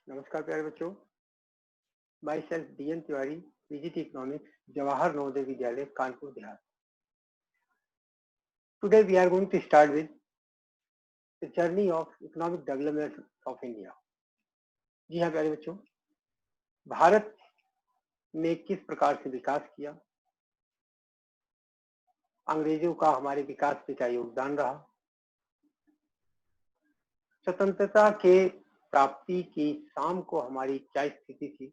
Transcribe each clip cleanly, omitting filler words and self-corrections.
नमस्कार प्यारे बच्चों। My self DN Tiwari, PGT economics, Jawahar Navodaya Vidyalaya, Kanpur, Bihar. Today we are going to start with the journey of economic development of India। जी हाँ प्यारे बच्चों, भारत ने किस प्रकार से विकास किया, अंग्रेजों का हमारे विकास पे क्या योगदान रहा, स्वतंत्रता के प्राप्ति की शाम को हमारी क्या स्थिति थी,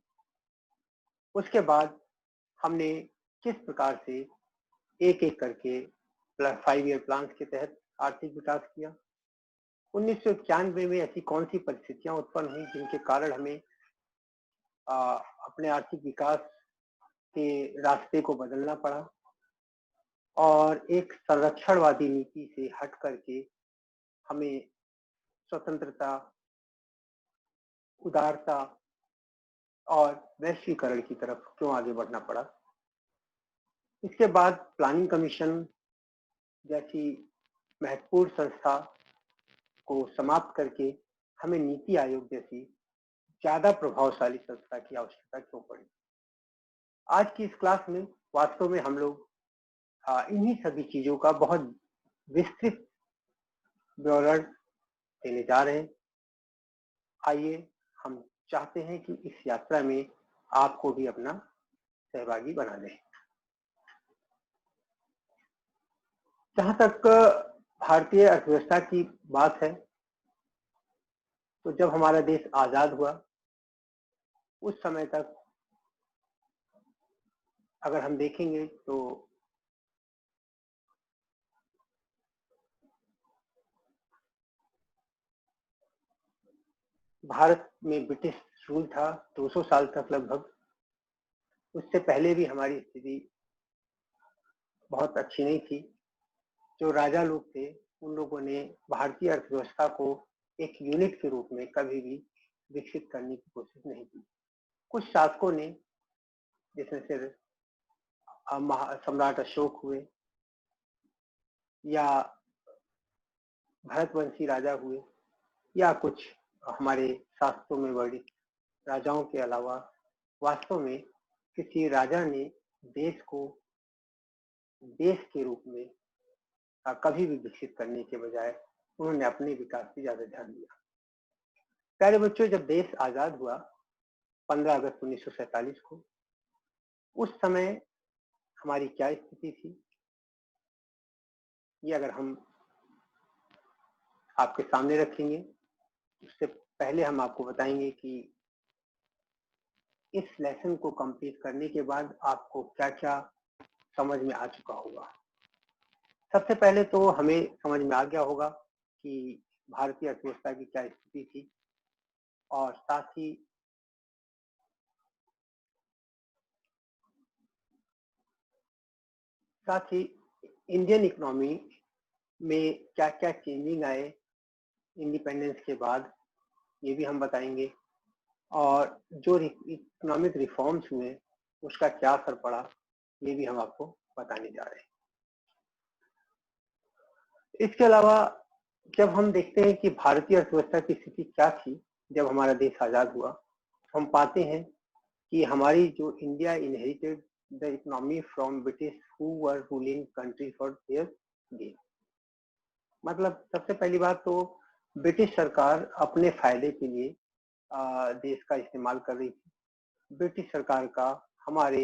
उसके बाद हमने किस प्रकार से एक एक करके 5 ईयर प्लान के तहत आर्थिक विकास किया। 1991 में ऐसी कौन सी परिस्थितियां उत्पन्न हुई जिनके कारण हमें अपने आर्थिक विकास के रास्ते को बदलना पड़ा और एक संरक्षणवादी नीति से हट करके हमें स्वतंत्रता, उदारता और वैश्वीकरण की तरफ क्यों आगे बढ़ना पड़ा। इसके बाद प्लानिंग कमीशन जैसी महत्वपूर्ण संस्था को समाप्त करके हमें नीति आयोग जैसी ज्यादा प्रभावशाली संस्था की आवश्यकता क्यों पड़ी। आज की इस क्लास में वास्तव में हम लोग इन्हीं सभी चीजों का बहुत विस्तृत विवरण देने जा रहे हैं। आइए हम चाहते हैं कि इस यात्रा में आपको भी अपना सहभागी बना दें। जहां तक भारतीय अर्थव्यवस्था की बात है, तो जब हमारा देश आजाद हुआ उस समय तक अगर हम देखेंगे तो भारत में ब्रिटिश रूल था 200 साल तक लगभग। उससे पहले भी हमारी स्थिति बहुत अच्छी नहीं थी। जो राजा लोग थे उन लोगों ने भारतीय अर्थव्यवस्था को एक यूनिट के रूप में कभी भी विकसित करने की कोशिश नहीं की। कुछ शासकों ने, जिसमें से सम्राट अशोक हुए या भरतवंशी राजा हुए या कुछ हमारे शास्त्रों में वर्णित राजाओं के अलावा वास्तव में किसी राजा ने देश को देश के रूप में कभी भी विकसित करने के बजाय उन्होंने अपने विकास पर ज्यादा ध्यान दिया। प्यारे बच्चों, जब देश आजाद हुआ 15 अगस्त 1947 को, उस समय हमारी क्या स्थिति थी, ये अगर हम आपके सामने रखेंगे, उससे पहले हम आपको बताएंगे कि इस लेसन को कंप्लीट करने के बाद आपको क्या क्या समझ में आ चुका होगा। सबसे पहले तो हमें समझ में आ गया होगा कि भारतीय अर्थव्यवस्था की क्या स्थिति थी और साथ ही इंडियन इकोनॉमी में क्या क्या चेंजिंग आए इंडिपेंडेंस के बाद, ये भी हम बताएंगे। और जो इकोनॉमिक रिफॉर्म्स हुए उसका क्या असर पड़ा, ये भी हम आपको बताने जा रहे हैं। इसके अलावा जब हम देखते हैं कि भारतीय अर्थव्यवस्था की स्थिति क्या थी जब हमारा देश आजाद हुआ, हम पाते हैं कि हमारी जो India inherited the economy from British who were ruling country for their gain. मतलब सबसे पहली बात तो ब्रिटिश सरकार अपने फायदे के लिए देश का इस्तेमाल कर रही थी। ब्रिटिश सरकार का हमारे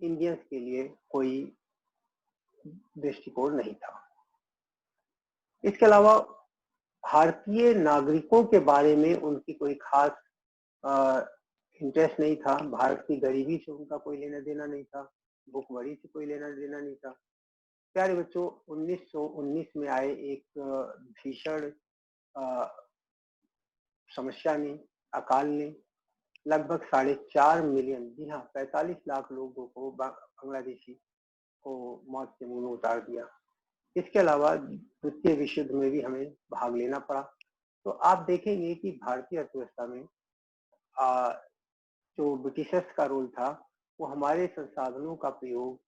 इंडियंस के लिए कोई दृष्टिकोण नहीं था। इसके अलावा भारतीय नागरिकों के बारे में उनकी कोई खास इंटरेस्ट नहीं था। भारत की गरीबी से उनका कोई लेना देना नहीं था, भूखमरी से कोई लेना देना नहीं था। प्यारे बच्चों, 1919 में आए एक भीषण समस्या ने, अकाल ने लगभग 4.5 मिलियन, जी हाँ 45 लाख लोगों को, बांग्लादेशी को मौत के मुंह में उतार दिया। इसके अलावा द्वितीय विश्व युद्ध में भी हमें भाग लेना पड़ा। तो आप देखेंगे कि भारतीय अर्थव्यवस्था में जो ब्रिटिशर्स का रोल था वो हमारे संसाधनों का प्रयोग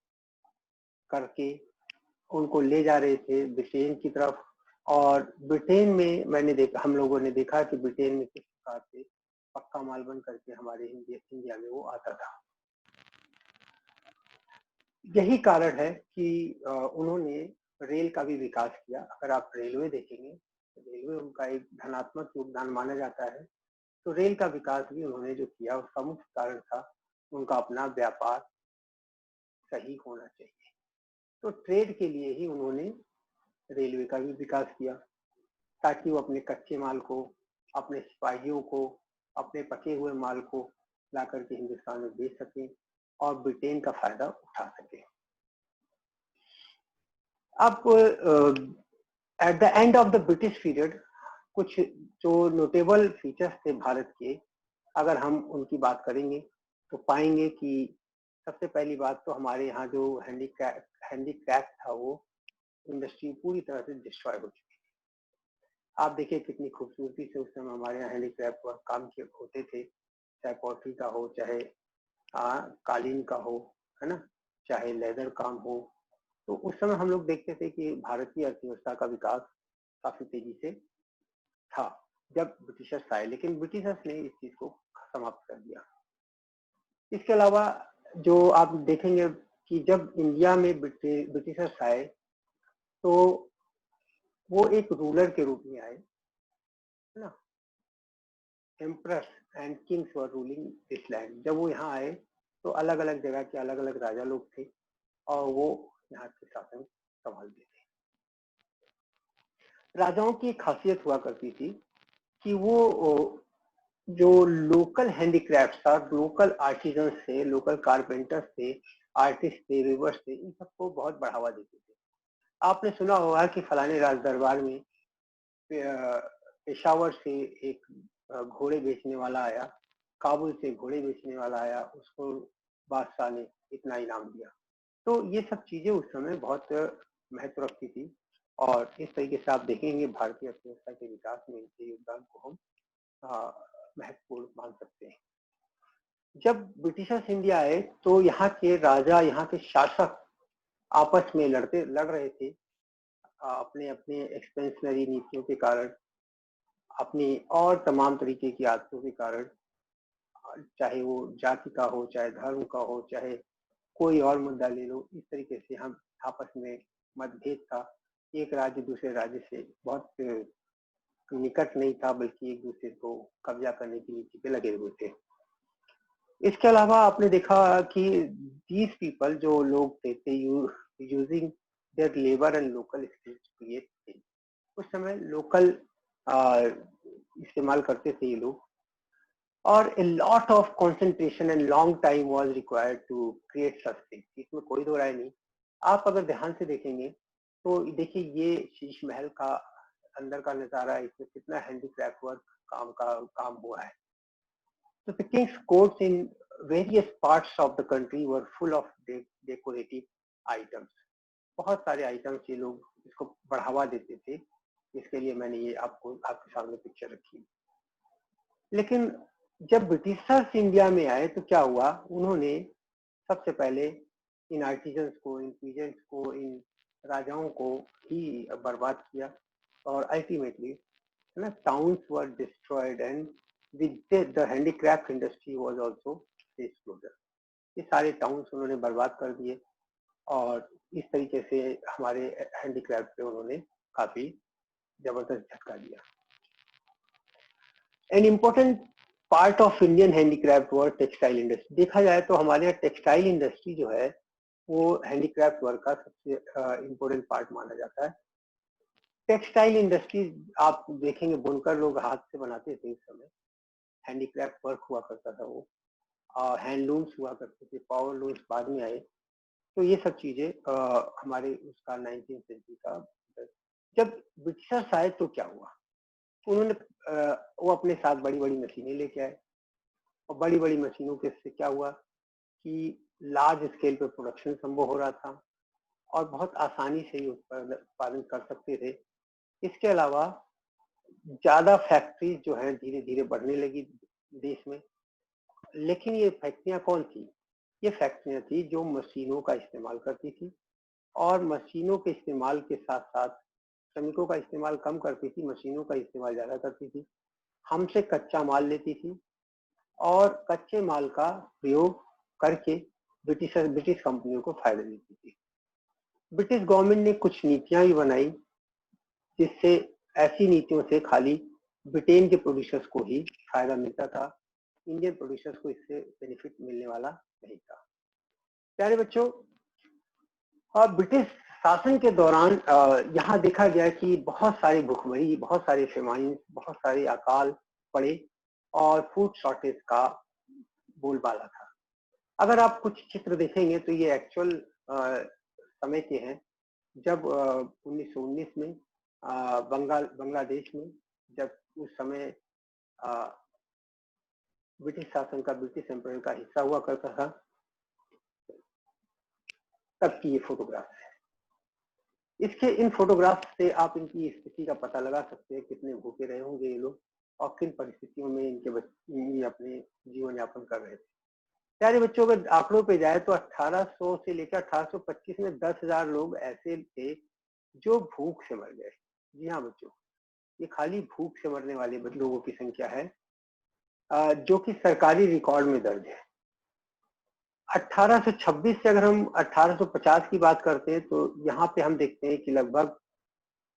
करके उनको ले जा रहे थे ब्रिटेन की तरफ। और ब्रिटेन में हम लोगों ने देखा कि ब्रिटेन में किस प्रकार से पक्का माल बन करके हमारे इंडिया में वो आता था। यही कारण है कि उन्होंने रेल का भी विकास किया। अगर आप रेलवे देखेंगे तो रेलवे उनका एक धनात्मक योगदान माना जाता है। तो रेल का विकास भी उन्होंने जो किया उसका मुख्य कारण था उनका अपना व्यापार सही होना चाहिए। तो ट्रेड के लिए ही उन्होंने रेलवे का भी विकास किया ताकि वो अपने कच्चे माल को, अपने सिपाहियों को, अपने पके हुए माल को ला करके हिंदुस्तान में बेच सकें और ब्रिटेन का फायदा उठा सकें। अब at the end of the British period कुछ जो नोटेबल फीचर्स थे भारत के, अगर हम उनकी बात करेंगे तो पाएंगे कि सबसे पहली बात तो हमारे यहाँ जो हैंडीक्राफ्ट था वो इंडस्ट्री पूरी तरह से डिस्ट्रॉय हो चुकी है। आप देखिए कितनी खूबसूरती से उस समय हमारे यहाँ हैंडीक्राफ्ट पर काम होते थे, चाहे पॉटरी का हो, चाहे कालीन का हो, है ना, चाहे लेदर काम हो। तो उस समय हम लोग देखते थे कि भारतीय अर्थव्यवस्था का विकास काफी तेजी से था जब ब्रिटिशर्स आए, लेकिन ब्रिटिशर्स ने इस चीज को समाप्त कर दिया। इसके अलावा जो आप देखेंगे कि जब इंडिया में ब्रिटिशर्स आए तो वो एक रूलर के रूप में आए, है ना। Emperors and Kings were ruling this land. जब वो यहाँ आए तो अलग अलग जगह के अलग अलग राजा लोग थे और वो यहाँ के शासन संभालते थे। राजाओं की खासियत हुआ करती थी कि वो जो लोकल हैंडीक्राफ्ट था, लोकल आर्टिजन थे, लोकल कारपेंटर्स थे, आर्टिस्ट थे, वीवर्स थे, इन सबको बहुत बढ़ावा देते थे। आपने सुना होगा कि फलाने राज दरबार में पेशावर से एक घोड़े बेचने वाला आया, काबुल से घोड़े बेचने वाला आया, उसको बादशाह ने इतना इनाम दिया। तो ये सब चीजें उस समय बहुत महत्व रखती थी और इस तरीके से आप देखेंगे भारतीय अर्थव्यवस्था के विकास में इनके योगदान को हम महत्वपूर्ण मान सकते हैं। जब ब्रिटिशर्स इंडिया आए तो यहाँ के राजा, यहाँ के शासक आपस में लड़ रहे थे अपने अपने एक्सपेंशनरी नीतियों के कारण, अपनी और तमाम तरीके की आदतों के कारण, चाहे वो जाति का हो, चाहे धर्म का हो, चाहे कोई और मुद्दा ले लो। इस तरीके से हम आपस में मतभेद था। एक राज्य दूसरे राज्य से बहुत निकट नहीं था, बल्कि एक दूसरे को कब्जा करने की नीति पे लगे हुए थे। इसके अलावा आपने देखा कि दीज पीपल, जो लोग थे using their labour and local skills to create things. उस समय लोकल इस्तेमाल करते थे ये लोग, और a lot of concentration and long time was required to create such things। इसमें कोई दो राय नहीं। आप अगर ध्यान से देखेंगे तो देखिए ये शीश महल का अंदर का नजारा है, इसमें कितना हैंडीक्राफ्ट वर्क काम हुआ है। So the king's courts in various parts of the country were full of decorative items। बहुत सारे आइटम्स ये लोग इसको बढ़ावा देते थे, इसके लिए मैंने ये आपके सामने पिक्चर रखी। लेकिन जब ब्रिटिशर्स इंडिया में आए तो क्या हुआ, उन्होंने सबसे पहले इन आर्टिजन्स को, इन पीजेंट्स को, इन राजाओं को ही बर्बाद किया और अल्टीमेटली ना towns were destroyed and with the handicraft industry was also destroyed. ये सारे टाउन्स उन्होंने बर्बाद कर दिए और इस तरीके से हमारे हैंडीक्राफ्ट पे उन्होंने काफी जबरदस्त झटका दिया। An important part of Indian handicraft work textile industry. देखा जाए तो हमारे यहाँ टेक्सटाइल इंडस्ट्री जो है वो हैंडीक्राफ्ट वर्क का सबसे इम्पोर्टेंट पार्ट माना जाता है। टेक्सटाइल इंडस्ट्री आप देखेंगे बुनकर लोग हाथ से बनाते थे, उस समय हैंडीक्राफ्ट वर्क हुआ करता था वो, हैंडलूम्स हुआ करते थे, पावर लूम्स बाद में आए। तो ये सब चीजें हमारे उसका 19th सेंचुरी का। जब ब्रिटिशर्स आए तो क्या हुआ, उन्होंने वो अपने साथ बड़ी बड़ी मशीनें लेके आए और बड़ी बड़ी मशीनों के से क्या हुआ कि लार्ज स्केल पे प्रोडक्शन संभव हो रहा था और बहुत आसानी से ये उत्पादन कर सकते थे। इसके अलावा ज्यादा फैक्ट्रीज जो है धीरे धीरे बढ़ने लगी देश में। लेकिन ये फैक्ट्रियां कौन थी, ये फैक्ट्रियां थी जो मशीनों का इस्तेमाल करती थी और मशीनों के इस्तेमाल के साथ साथ श्रमिकों का इस्तेमाल कम करती थी, मशीनों का इस्तेमाल ज्यादा करती थी, हमसे कच्चा माल लेती थी और कच्चे माल का प्रयोग करके ब्रिटिश कंपनियों को फायदा देती थी। ब्रिटिश गवर्नमेंट ने कुछ नीतियां भी बनाई, जिससे ऐसी नीतियों से खाली ब्रिटेन के प्रोड्यूसर्स को ही फायदा मिलता था, इंडियन प्रोड्यूसर्स को इससे बेनिफिट मिलने वाला नहीं था। प्यारे बच्चों, ब्रिटिश शासन के दौरान यहाँ देखा गया कि बहुत सारी भुखमरी, बहुत सारे फेमाइन, बहुत सारे अकाल पड़े और फूड शॉर्टेज का बोलबाला था। अगर आप कुछ चित्र देखेंगे तो ये एक्चुअल समय के हैं, जब 1919 में बांग्लादेश में, जब उस समय ब्रिटिश शासन का, ब्रिटिश एम्पायर का हिस्सा हुआ करता था, तब की ये फोटोग्राफ है। इन फोटोग्राफ से आप इनकी स्थिति का पता लगा सकते हैं, कितने भूखे रहे होंगे ये लोग और किन परिस्थितियों में इनके बच्चे अपने जीवन यापन कर रहे थे। प्यारे बच्चों, अगर आंकड़ों पे जाए तो 1800 से लेकर 1825 में 10,000 लोग ऐसे थे जो भूख से मर गए। जी हाँ बच्चों, ये खाली भूख से मरने वाले लोगों की संख्या है, जो कि सरकारी रिकॉर्ड में दर्ज है। 1826 से अगर हम 1850 की बात करते हैं तो यहाँ पे हम देखते हैं कि लगभग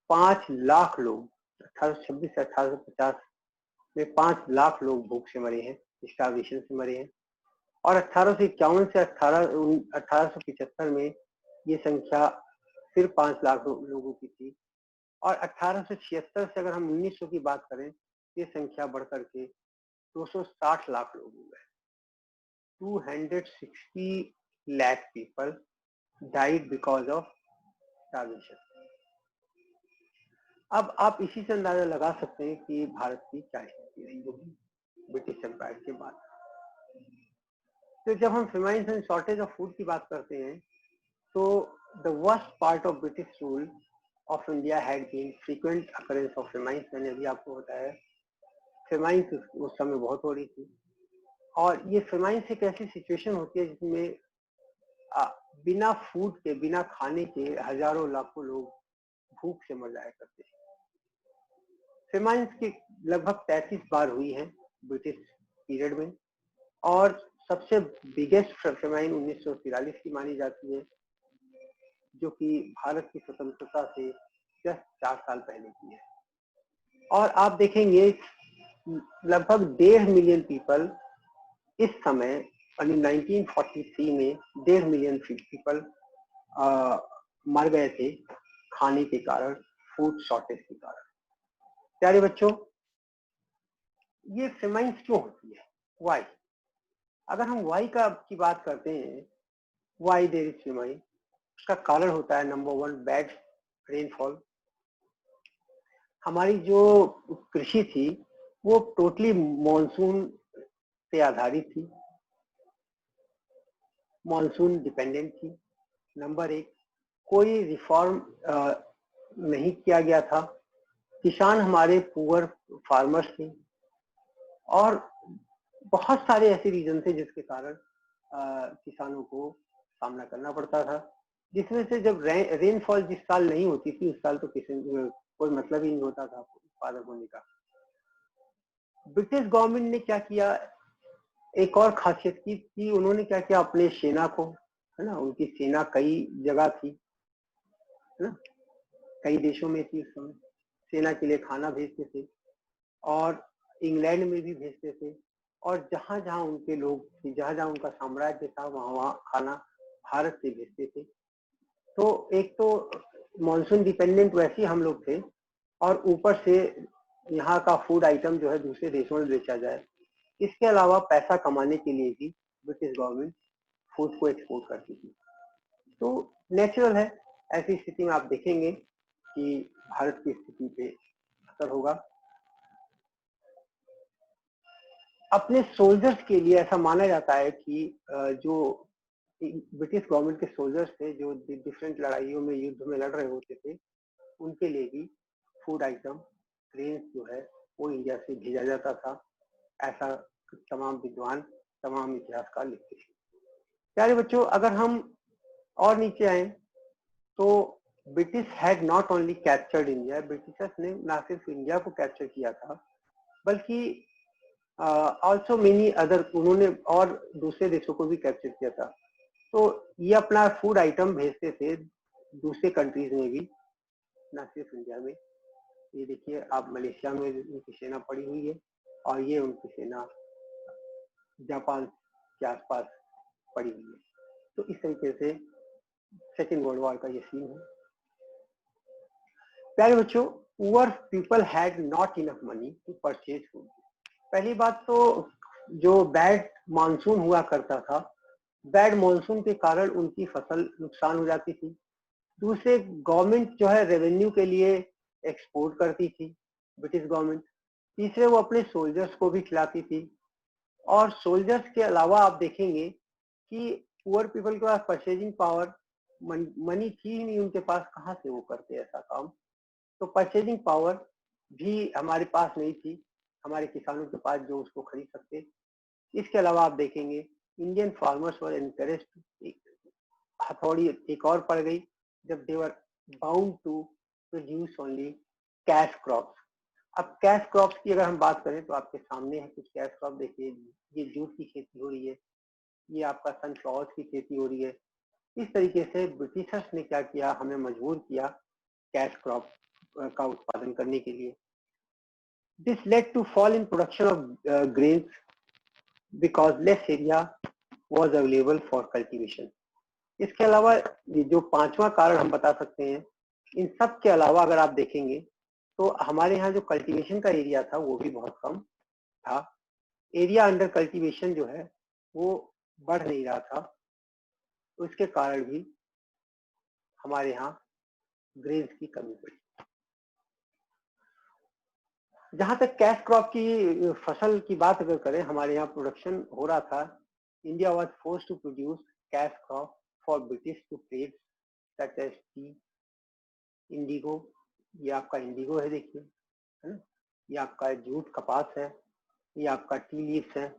5 लाख लोग 1826 से 1850 में 5 लाख लोग भूख से मरे हैं, स्टार्वेशन से मरे हैं। और 1851 से 1875 में ये संख्या सिर्फ 5 लाख लोगों की थी। और 1876 से अगर हम 1900 की बात करें, ये संख्या बढ़कर के 260 लाख लोग हो गए। 260 lakh people died because of starvation. अब आप इसी से अंदाजा लगा सकते हैं कि भारत की क्या स्थिति रही होगी ब्रिटिश एम्पायर के बाद। तो जब हम famine and shortage of food की बात करते हैं, तो the worst part of British rule of India had been frequent occurrence of famine. मैंने अभी आपको बताया फेमाइन उस समय बहुत हो रही थी, और ये फेमाइन से कैसी सिचुएशन होती है जिसमें बिना फूड के, बिना खाने के हजारों लाखों लोग भूख से मर जाया करते हैं। फेमाइन की लगभग 33 बार हुई है ब्रिटिश पीरियड में, और सबसे बिगेस्ट फेमाइन 1943 की मानी जाती है, जो कि भारत की स्वतंत्रता से जस्ट 4 साल पहले की है। और आप देखेंगे लगभग 1.5 मिलियन पीपल इस समय, 1943 में 1.5 मिलियन पीपल मर गए थे खाने के कारण, फूड शॉर्टेज के कारण। प्यारे बच्चों, ये फेमाइन्स क्यों होती है, वाई? अगर हम वाई की बात करते हैं, वाई देयर इज फेमाइन, उसका कारण होता है नंबर 1 बैड रेनफॉल। हमारी जो कृषि थी वो टोटली मॉनसून पे आधारित थी, मॉनसून डिपेंडेंट थी। नंबर 1, कोई रिफॉर्म नहीं किया गया था। किसान हमारे पुअर फार्मर्स थे, और बहुत सारे ऐसे रीजन थे जिसके कारण किसानों को सामना करना पड़ता था, जिसमें से जब रेनफॉल जिस साल नहीं होती थी उस साल तो कोई मतलब ही नहीं होता था उत्पादक होने का। ब्रिटिश गवर्नमेंट ने क्या किया, एक और खासियत की कि उन्होंने क्या किया, अपने सेना को, है ना, उनकी सेना कई जगह थी, है ना, कई देशों में थी उस समय। सेना के लिए खाना भेजते थे, और इंग्लैंड में भी भेजते थे, और जहां जहां उनके लोग थे, जहां जहां उनका साम्राज्य था, वहां वहां खाना भारत से भेजते थे। तो एक तो मॉनसून डिपेंडेंट वैसे ही हम लोग थे, और ऊपर से यहाँ का फूड आइटम जो है दूसरे देशों में बेचा जाए। इसके अलावा पैसा कमाने के लिए भी ब्रिटिश गवर्नमेंट फूड को एक्सपोर्ट करती थी। तो नेचुरल है, ऐसी स्थिति में आप देखेंगे कि भारत की स्थिति पे असर होगा। अपने सोल्जर्स के लिए ऐसा माना जाता है कि जो ब्रिटिश गवर्नमेंट के सोल्जर्स थे, जो डिफरेंट लड़ाइयों में, युद्ध में लड़ रहे होते थे, उनके लिए भी फूड आइटम, ग्रेन जो है वो इंडिया से भेजा जाता था। ऐसा तमाम विद्वान, तमाम इतिहासकार लिखते हैं। प्यारे बच्चों, अगर हम और नीचे आए तो British had not only captured India, Britishers ने ना सिर्फ इंडिया को कैप्चर किया था, बल्कि ऑल्सो मेनी अदर, उन्होंने और दूसरे देशों को भी कैप्चर किया था। तो ये अपना फूड आइटम भेजते थे दूसरे कंट्रीज में भी, ना सिर्फ इंडिया में। ये देखिए आप, मलेशिया में उनकी सेना पड़ी हुई है और ये उनकी सेना जापान के आसपास पड़ी हुई है। तो इस तरीके से सेकेंड वर्ल्ड वॉर का ये सीन है। प्यारे बच्चों, poor people had not enough money to purchase food. पहली बात तो जो बैड मानसून हुआ करता था, बैड मानसून के कारण उनकी फसल नुकसान हो जाती थी। दूसरे, गवर्नमेंट जो है रेवेन्यू के लिए एक्सपोर्ट करती थी, ब्रिटिश गवर्नमेंट। तीसरे, वो अपने सोल्जर्स को भी खिलाती थी। और सोल्जर्स के अलावा आप देखेंगे कि पुअर पीपल के पास परचेजिंग पावर, मनी थी ही नहीं उनके पास, कहाँ से वो करते ऐसा काम। तो परचेजिंग पावर भी हमारे पास नहीं थी, हमारे किसानों के पास, जो उसको खरीद सकते। इसके अलावा आप देखेंगे इंडियन फार्मर्स वर एनकरेज्ड, हथौड़ी एक और पड़ गई, जब they were bound to produce only cash crops. अब कैश क्रॉप्स की अगर हम बात करें तो आपके सामने है कुछ कैश क्रॉप। देखिए, ये जूट की खेती हो रही है, ये आपका सनफ्लावर्स की खेती हो रही है। इस तरीके से ब्रिटिशर्स ने क्या किया, हमें मजबूर किया कैश क्रॉप का उत्पादन करने के लिए। This led to fall in production of grains because less area was available for cultivation. इसके अलावा ये जो पांचवा कारण हम बता सकते हैं, इन सब के अलावा अगर आप देखेंगे तो हमारे यहाँ जो कल्टीवेशन का एरिया था वो भी बहुत कम था। एरिया अंडर कल्टीवेशन जो है वो बढ़ नहीं रहा था, तो इसके कारण भी हमारे यहाँ ग्रेन्स की कमी पड़ी। जहां तक कैश क्रॉप की फसल की बात अगर करें, हमारे यहाँ प्रोडक्शन हो रहा था। India was forced to produce cash crop for British to trade such as tea, indigo. ये आपका इंडिगो है, देखिए, है ना। ये आपका जूट कपास है, ये आपका टी लीव्स है,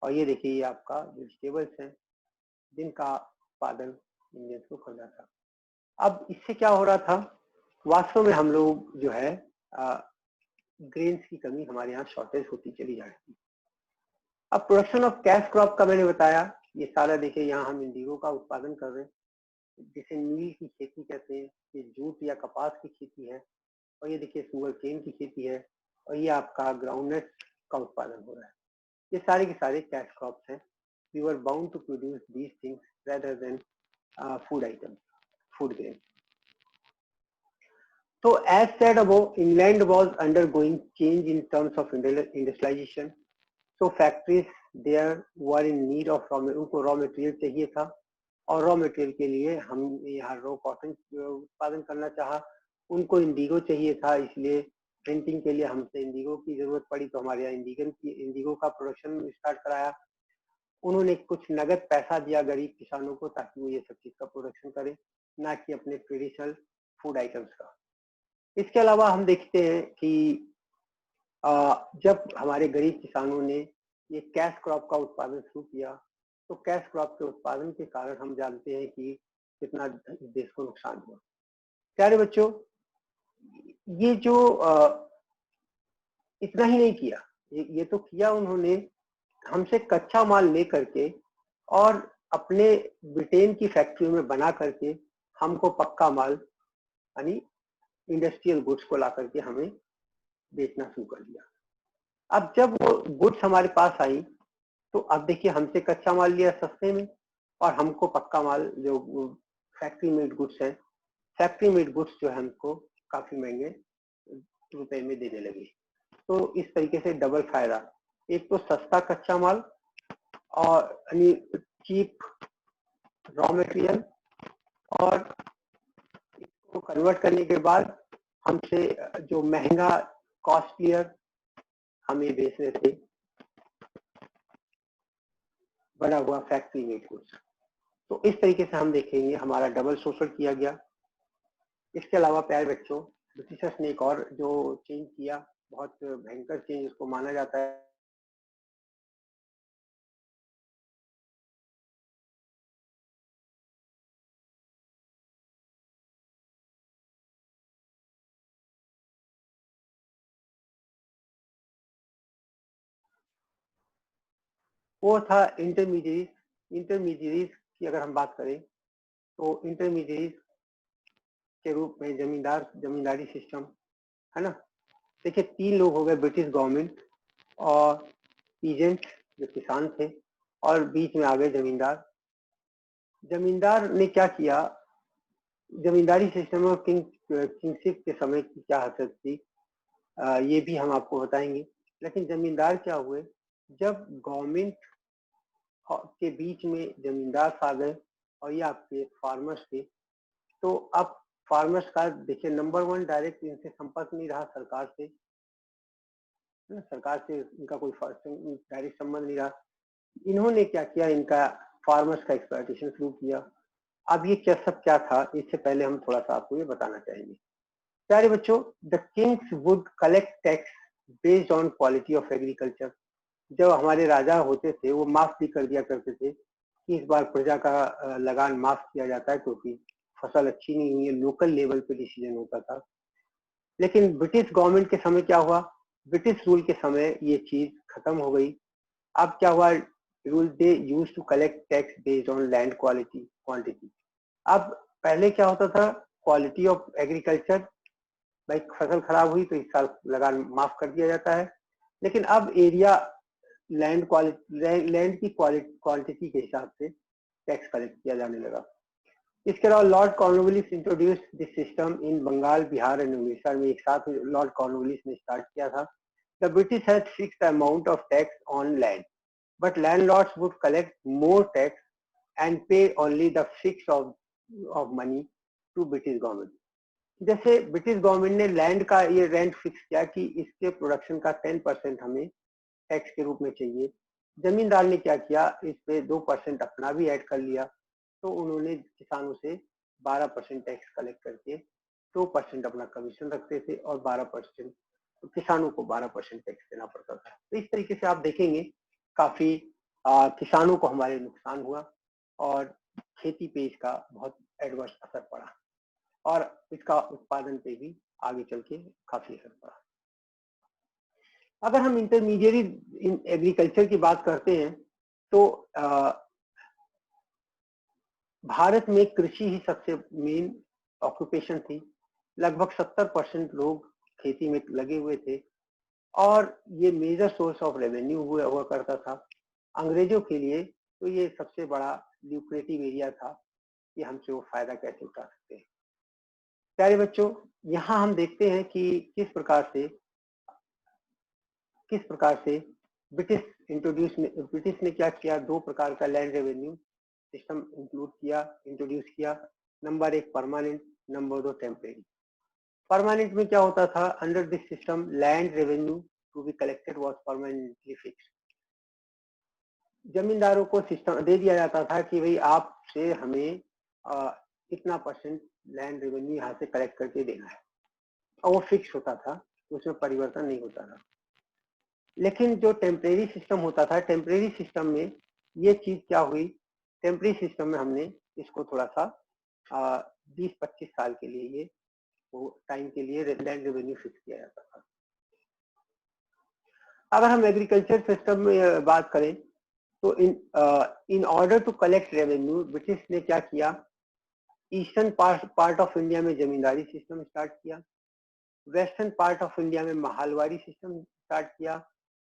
और ये देखिए ये आपका वेजिटेबल्स है, जिनका उत्पादन इंडियंस को करना था। अब इससे क्या हो रहा था, वास्तव में हम लोग जो है ग्रेन्स की कमी, हमारे यहाँ शॉर्टेज होती चली जा रही है। अब प्रोडक्शन ऑफ कैश क्रॉप का मैंने बताया, ये सारा देखिए यहाँ हम इंडिगो का उत्पादन कर रहे हैं, जिसे नील की खेती कहते हैं। ये जूट या कपास की खेती है, और ये देखिए शुगर केन की खेती है, और ये आपका ग्राउंडनट का उत्पादन हो रहा है। ये सारे के सारे कैश क्रॉप्स हैं। We were bound to produce these things rather than food items, food grain. So as said above, England was undergoing change in terms of industrialization. So factories there were in need of उनको raw material चाहिए था, और raw material के लिए हम यहाँ रो cotton उत्पादन करना चाहा। उनको इंडिगो चाहिए था, इसलिए प्रिंटिंग के लिए हमसे इंडिगो की जरूरत पड़ी, तो हमारे यहाँ इंडिगो का प्रोडक्शन स्टार्ट कराया। उन्होंने कुछ नगद पैसा दिया गरीब किसानों को, ताकि वो ये सब चीज का प्रोडक्शन करें, ना कि अपने ट्रेडिशनल फूड आइटम्स का। इसके अलावा हम देखते हैं कि जब हमारे गरीब किसानों ने ये कैश क्रॉप का उत्पादन शुरू किया, तो कैश क्रॉप के उत्पादन के कारण हम जानते हैं कि कितना देश को नुकसान हुआ। प्यारे बच्चों, ये जो इतना ही नहीं किया, ये तो किया उन्होंने, हमसे कच्चा माल ले करके और अपने ब्रिटेन की फैक्ट्रियों में बना करके हमको पक्का माल यानी इंडस्ट्रियल गुड्स को ला करके हमें बेचना शुरू कर दिया। अब जब वो गुड्स हमारे पास आई, तो अब देखिए हमसे कच्चा माल लिया सस्ते में, और हमको पक्का माल जो फैक्ट्री मेड गुड्स है, फैक्ट्री मेड गुड्स जो है हमको काफी महंगे रुपए में देने लगे। तो इस तरीके से डबल फायदा, एक तो सस्ता कच्चा माल और चीप रॉ मटेरियल, और इसको कन्वर्ट करने के बाद हमसे जो महंगा कॉस्टलियर हम ये बेच रहे थे बना हुआ फैक्ट्री मेड गुड्स। तो इस तरीके से हम देखेंगे हमारा डबल शोषण किया गया। इसके अलावा प्यारे बच्चों, ब्रिटिशर्स ने एक और जो चेंज किया, बहुत भयंकर चेंज इसको माना जाता है, वो था इंटरमीडियरीज की अगर हम बात करें तो इंटरमीडियरीज के रूप में जमींदारी सिस्टम है ना। देखिए 3 लोग हो गए, ब्रिटिश गवर्नमेंट और पीजेंट जो किसान थे, और बीच में आ गए जमींदार। जमींदार ने क्या किया, जमींदारी सिस्टम और किंगशिप के समय की क्या हसरत थी ये भी हम आपको बताएंगे। लेकिन जमींदार क्या हुए, जब गवर्नमेंट के बीच में जमींदार आ गए और ये आपके फार्मर्स थे, तो अब फार्मर्स का देखिए नंबर 1 डायरेक्ट इनसे संपर्क नहीं रहा सरकार से, सरकार से इनका कोई डायरेक्ट संबंध नहीं रहा। इन्होंने क्या किया, इनका फार्मर्स का एक्सप्लॉयटेशन शुरू किया। अब ये क्या था, इससे पहले हम थोड़ा सा आपको ये बताना चाहेंगे। प्यारे बच्चों, the Kings would collect tax based on quality of agriculture. जब हमारे राजा होते थे वो माफ भी कर दिया करते थे कि इस बार प्रजा का लगान माफ किया जाता है क्योंकि फसल अच्छी नहीं हुई है, लोकल लेवल पे डिसीजन होता था। लेकिन ब्रिटिश गवर्नमेंट के समय क्या हुआ, ब्रिटिश रूल के समय ये चीज खत्म हो गई। अब क्या हुआ, rule they use to collect tax based on land quality quantity. अब पहले क्या होता था, क्वालिटी ऑफ एग्रीकल्चर, भाई फसल खराब हुई तो इस साल लगान माफ कर दिया जाता है। लेकिन अब एरिया लैंड की क्वांटिटी के हिसाब से टैक्स कलेक्ट किया जाने लगा। इसके अलावा Lord Cornwallis introduce this system in Bengal, Bihar and Orissa में एक साथ लॉर्ड कॉर्नवालिस ने स्टार्ट किया था। The British had fixed amount of tax on land, but landlords would collect more tax and pay only the fix of money to British government. जैसे British government ने land का ये rent fix किया कि इसके production का 10% हमें tax के रूप में चाहिए। जमींदार ने क्या किया, इस पे 2% अपना भी ऐड कर लिया, तो उन्होंने किसानों से 12% टैक्स कलेक्ट करके 2% अपना कमीशन रखते थे और 12% किसानों को 12% टैक्स देना पड़ता था। तो इस तरीके से आप देखेंगे काफी किसानों को हमारे नुकसान हुआ और खेती पे इसका बहुत एडवर्स असर पड़ा और इसका उत्पादन पे भी आगे चल के काफी असर पड़ा। अगर हम इंटरमीडिएट इन एग्रीकल्चर की बात करते हैं तो भारत में कृषि ही सबसे मेन ऑक्यूपेशन थी। लगभग 70% लोग खेती में लगे हुए थे और ये मेजर सोर्स ऑफ रेवेन्यू हुआ करता था। अंग्रेजों के लिए तो ये सबसे बड़ा ल्यूक्रेटिव एरिया था कि हमसे वो फायदा कैसे उठा सकते हैं। प्यारे बच्चों, यहाँ हम देखते हैं कि किस प्रकार से ब्रिटिश ने क्या किया, 2 प्रकार का लैंड रेवेन्यू सिस्टम इंट्रोड्यूस किया। Number 1 permanent, number 2 temporary. Permanent में क्या होता था, under this system land revenue to be collected was permanently fixed. जमींदारों को सिस्टम दे दिया जाता था कि भाई आपसे हमें इतना % लैंड रेवेन्यू यहाँ से कलेक्ट करके देना है और वो फिक्स होता था, उसमें परिवर्तन नहीं होता था। लेकिन जो टेम्परेरी सिस्टम होता था, टेम्परेरी सिस्टम में ये चीज क्या हुई, टेम्परेरी सिस्टम में हमने इसको थोड़ा सा 20-25 साल के लिए ये वो टाइम के लिए लैंड रेवेन्यू फिक्स किया जाता था। अगर हम एग्रीकल्चर सिस्टम में बात करें तो in order to collect revenue British ने क्या किया, ईस्टर्न पार्ट ऑफ इंडिया में जमींदारी सिस्टम स्टार्ट किया, वेस्टर्न पार्ट ऑफ इंडिया में महालवाड़ी सिस्टम स्टार्ट किया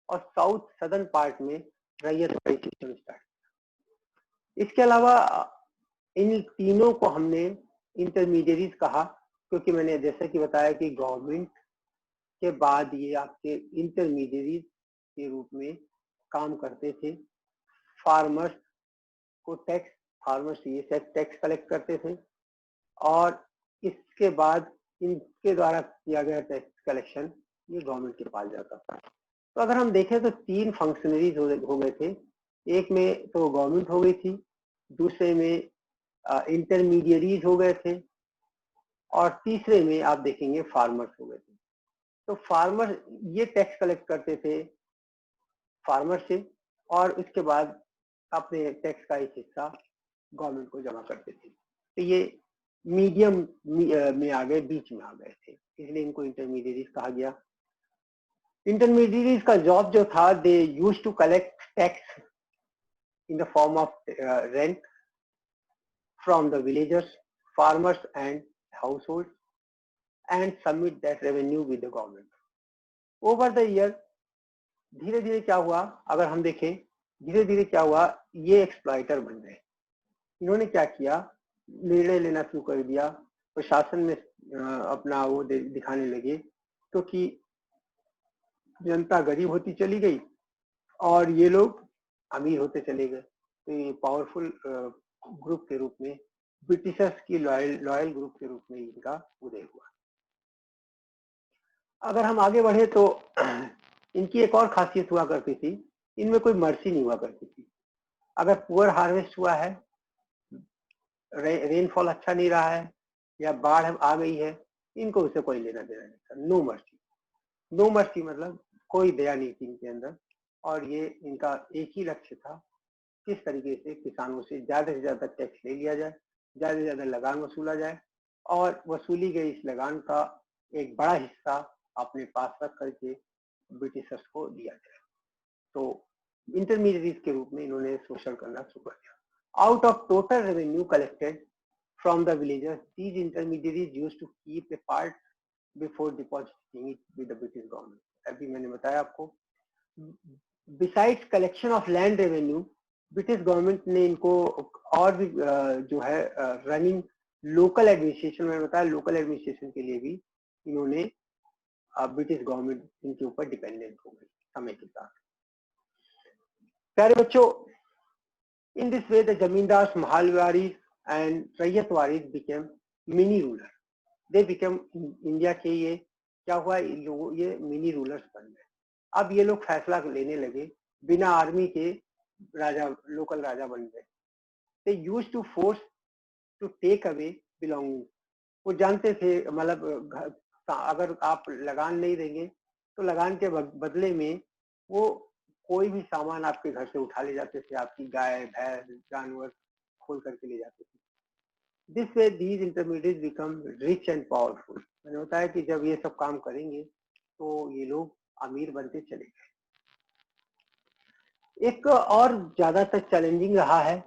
और साउथ सदर्न पार्ट में रैयतवाड़ी सिस्टम स्टार्ट किया। इसके अलावा इन तीनों को हमने इंटरमीडिएरीज कहा क्योंकि मैंने जैसे कि बताया कि गवर्नमेंट के बाद ये आपके इंटरमीडिएरीज के रूप में काम करते थे। फार्मर्स को फार्मर्स ये टैक्स कलेक्ट करते थे और इसके बाद इनके द्वारा किया गया टैक्स कलेक्शन ये गवर्नमेंट के पास जाता था। तो अगर हम देखें तो 3 फंक्शनरीज हो गए थे, एक में तो गवर्नमेंट हो गई थी, दूसरे में इंटरमीडिएरीज हो गए थे और तीसरे में आप देखेंगे फार्मर्स हो गए थे। तो फार्मर ये टैक्स कलेक्ट करते थे फार्मर से और इसके बाद अपने टैक्स का एक हिस्सा गवर्नमेंट को जमा करते थे। तो ये मीडियम में आ गए, बीच में आ गए थे, इसलिए इनको इंटरमीडिएरीज कहा गया। इंटरमीडिएरीज का जॉब जो था, they used to collect tax in the form of rent from the villagers, farmers and households and submit that revenue with the government. Over the year धीरे धीरे क्या हुआ, अगर हम देखें धीरे धीरे क्या हुआ, ये एक्सप्लॉइटर बन गए. इन्होंने क्या किया, निर्णय लेना शुरू कर दिया, प्रशासन में अपना वो दिखाने लगे, क्योंकि जनता गरीब होती चली गई और ये लोग अमीर होते चले गए. तो ये पावरफुल ग्रुप के रूप में, ब्रिटिशर्स की लॉयल ग्रुप के रूप में इनका उदय हुआ. अगर हम आगे बढ़े तो इनकी एक और खासियत हुआ करती थी, इनमें कोई मर्सी नहीं हुआ करती थी. अगर पुअर हार्वेस्ट हुआ है, रेनफॉल अच्छा नहीं रहा है या बाढ़ आ गई है, इनको उससे कोई लेना देना नहीं था. No mercy. नो मर्सी मतलब कोई दया नहीं थी इनके अंदर. और ये इनका एक ही लक्ष्य था, किस तरीके से किसानों से ज्यादा टैक्स ले लिया जाए, ज्यादा लगान वसूला जाए और वसूली गई इस लगान का एक बड़ा हिस्सा अपने पास रख करके ब्रिटिशर्स को दिया जाए. तो इंटरमीडिएट के रूप में इन्होंने शोषण करना शुरू कर दिया. Out of total revenue collected from the villagers, these intermediate used to keep a part before depositing it with the British government. अभी मैंने बताया आपको. Besides collection of land revenue, British government ने इनको और भी जो है रनिंग लोकल एडमिनिस्ट्रेशन, मैंने बताया लोकल एडमिनिस्ट्रेशन के लिए भी इन्होंने ब्रिटिश गवर्नमेंट इनके ऊपर डिपेंडेंट हो गई समय के साथ. प्यारे बच्चों, in this way the zamindar, mahalwaris and ryotwaris became mini ruler. They became India के ये क्या हुआ, ये मिनी रूलर्स बन गए. अब ये लोग फैसला लेने लगे, बिना आर्मी के राजा, लोकल राजा बन गए. They used to force to take away belonging. वो जानते थे, मतलब अगर आप लगान नहीं देंगे तो लगान के बदले में वो कोई भी सामान आपके घर से उठा ले जाते थे, आपकी गाय भैंस जानवर खोल करके ले जाते थे. This way these intermediate become rich and powerful. मैंने बताया कि जब ये सब काम करेंगे तो ये लोग अमीर बनते चले गए. एक और ज्यादातर चैलेंजिंग रहा है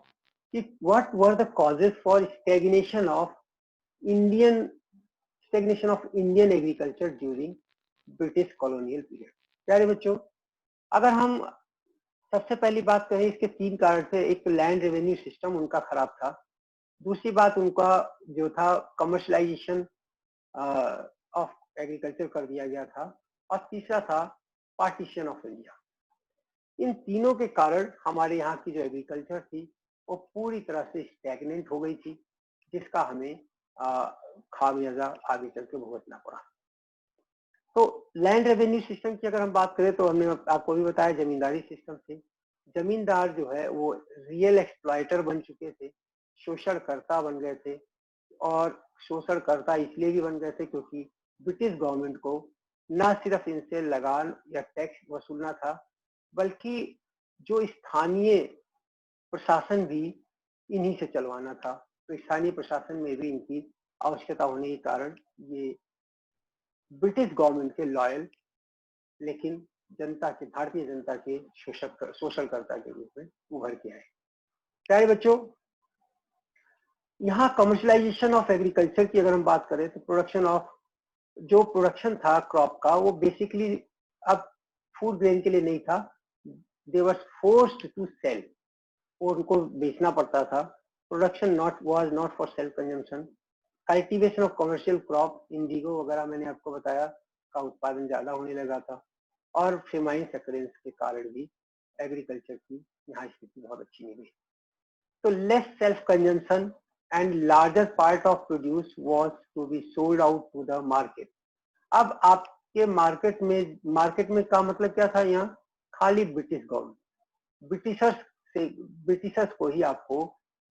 कि what were the causes for stagnation of Indian agriculture during British colonial period. प्यारे बच्चों, अगर हम सबसे पहली बात करें, इसके 3 कारण थे. एक लैंड रेवेन्यू सिस्टम उनका खराब था, दूसरी बात उनका जो था कमर्शलाइजेशन ऑफ एग्रीकल्चर कर दिया गया था, और तीसरा था पार्टीशन ऑफ इंडिया. इन तीनों के कारण हमारे यहाँ की जो एग्रीकल्चर थी वो पूरी तरह से स्टैग्नेंट हो गई थी, जिसका हमें खामियाजा आगे चल के भुगतना पड़ा. तो लैंड रेवेन्यू सिस्टम की अगर हम बात करें तो हमने आपको भी बताया जमींदारी सिस्टम थे. जमींदार जो है वो रियल एक्सप्लॉइटर बन चुके थे, शोषणकर्ता बन गए थे. और शोषणकर्ता इसलिए भी बन गए थे क्योंकि ब्रिटिश गवर्नमेंट को न सिर्फ इनसे लगान या टैक्स वसूलना था, बल्कि जो स्थानीय प्रशासन भी इन्हीं से चलवाना था. तो स्थानीय प्रशासन में भी इनकी आवश्यकता होने के कारण ये ब्रिटिश गवर्नमेंट के लॉयल लेकिन जनता के, भारतीय जनता के शोषणकर्ता के रूप में उभर के आए. प्यारे बच्चों, यहाँ कमर्शलाइजेशन ऑफ एग्रीकल्चर की अगर हम बात करें तो जो प्रोडक्शन था क्रॉप का, वो बेसिकली अब फूड ग्रेन के लिए नहीं था. दे वर फोर्स्ड टू सेल, वो उनको बेचना पड़ता था. Production was not for self consumption. Cultivation of commercial crop, Indigo वगैरह मैंने आपको बताया, का उत्पादन ज्यादा होने लगा था. और फेमाइन्स अकरेंस के कारण भी एग्रीकल्चर की यहाँ स्थिति बहुत अच्छी नहीं हुई. तो less self consumption and larger part of produce was to be sold out to the market. अब आपके मार्केट में का मतलब क्या था, यहाँ खाली ब्रिटिश गवर्नमेंट, ब्रिटिशर्स को ही आपको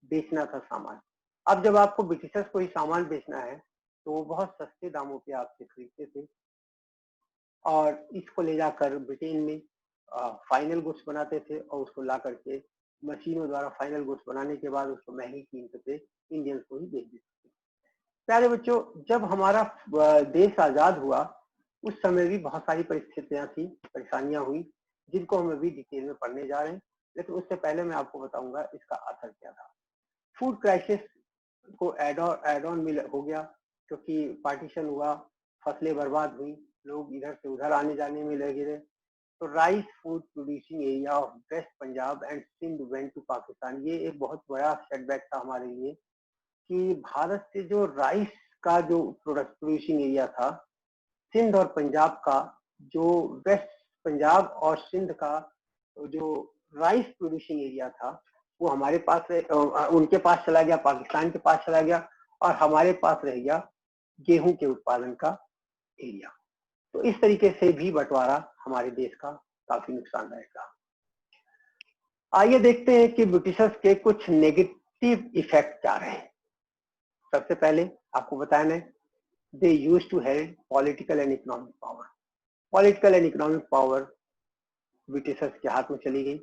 बेचना था सामान. अब जब आपको ब्रिटिशर्स को ही सामान बेचना है तो वो बहुत सस्ते दामों पे आपसे खरीदते थे और इसको ले जाकर ब्रिटेन में फाइनल गुड्स बनाते थे और उसको ला करके मशीनों द्वारा फाइनल गुड्स बनाने के बाद उसको महंगी कीमत पे इंडियंस को ही बेच देते थे. प्यारे बच्चों, जब हमारा देश आजाद हुआ उस समय भी बहुत सारी परिस्थितियां थी, परेशानियां हुई, जिनको हम अभी डिटेल में पढ़ने जा रहे हैं. लेकिन उससे पहले मैं आपको बताऊंगा इसका असर क्या था। फूड क्राइसिस को एड ऑन मिल हो गया, क्योंकि पार्टीशन हुआ, फसलें बर्बाद हुई, लोग इधर से उधर आने जाने में लगे रहे। तो rice food producing area of west Punjab and Sindh went to Pakistan, ये एक बहुत बड़ा सेटबैक था हमारे लिए कि भारत से जो राइस का जो प्रोडक्ट प्रोड्यूसिंग एरिया था, सिंध और पंजाब का, जो वेस्ट पंजाब और सिंध का जो राइस प्रोड्यूसिंग एरिया था, वो हमारे पास उनके पास चला गया, पाकिस्तान के पास चला गया, और हमारे पास रह गया गेहूं के उत्पादन का एरिया। तो इस तरीके से भी बंटवारा हमारे देश का काफी नुकसानदायक रहा। आइए देखते हैं कि ब्रिटिशर्स के कुछ नेगेटिव इफेक्ट क्या रहे। सबसे पहले आपको बताया, they used to held political and economic power. Political and economic power Britishers के हाथ में चली गई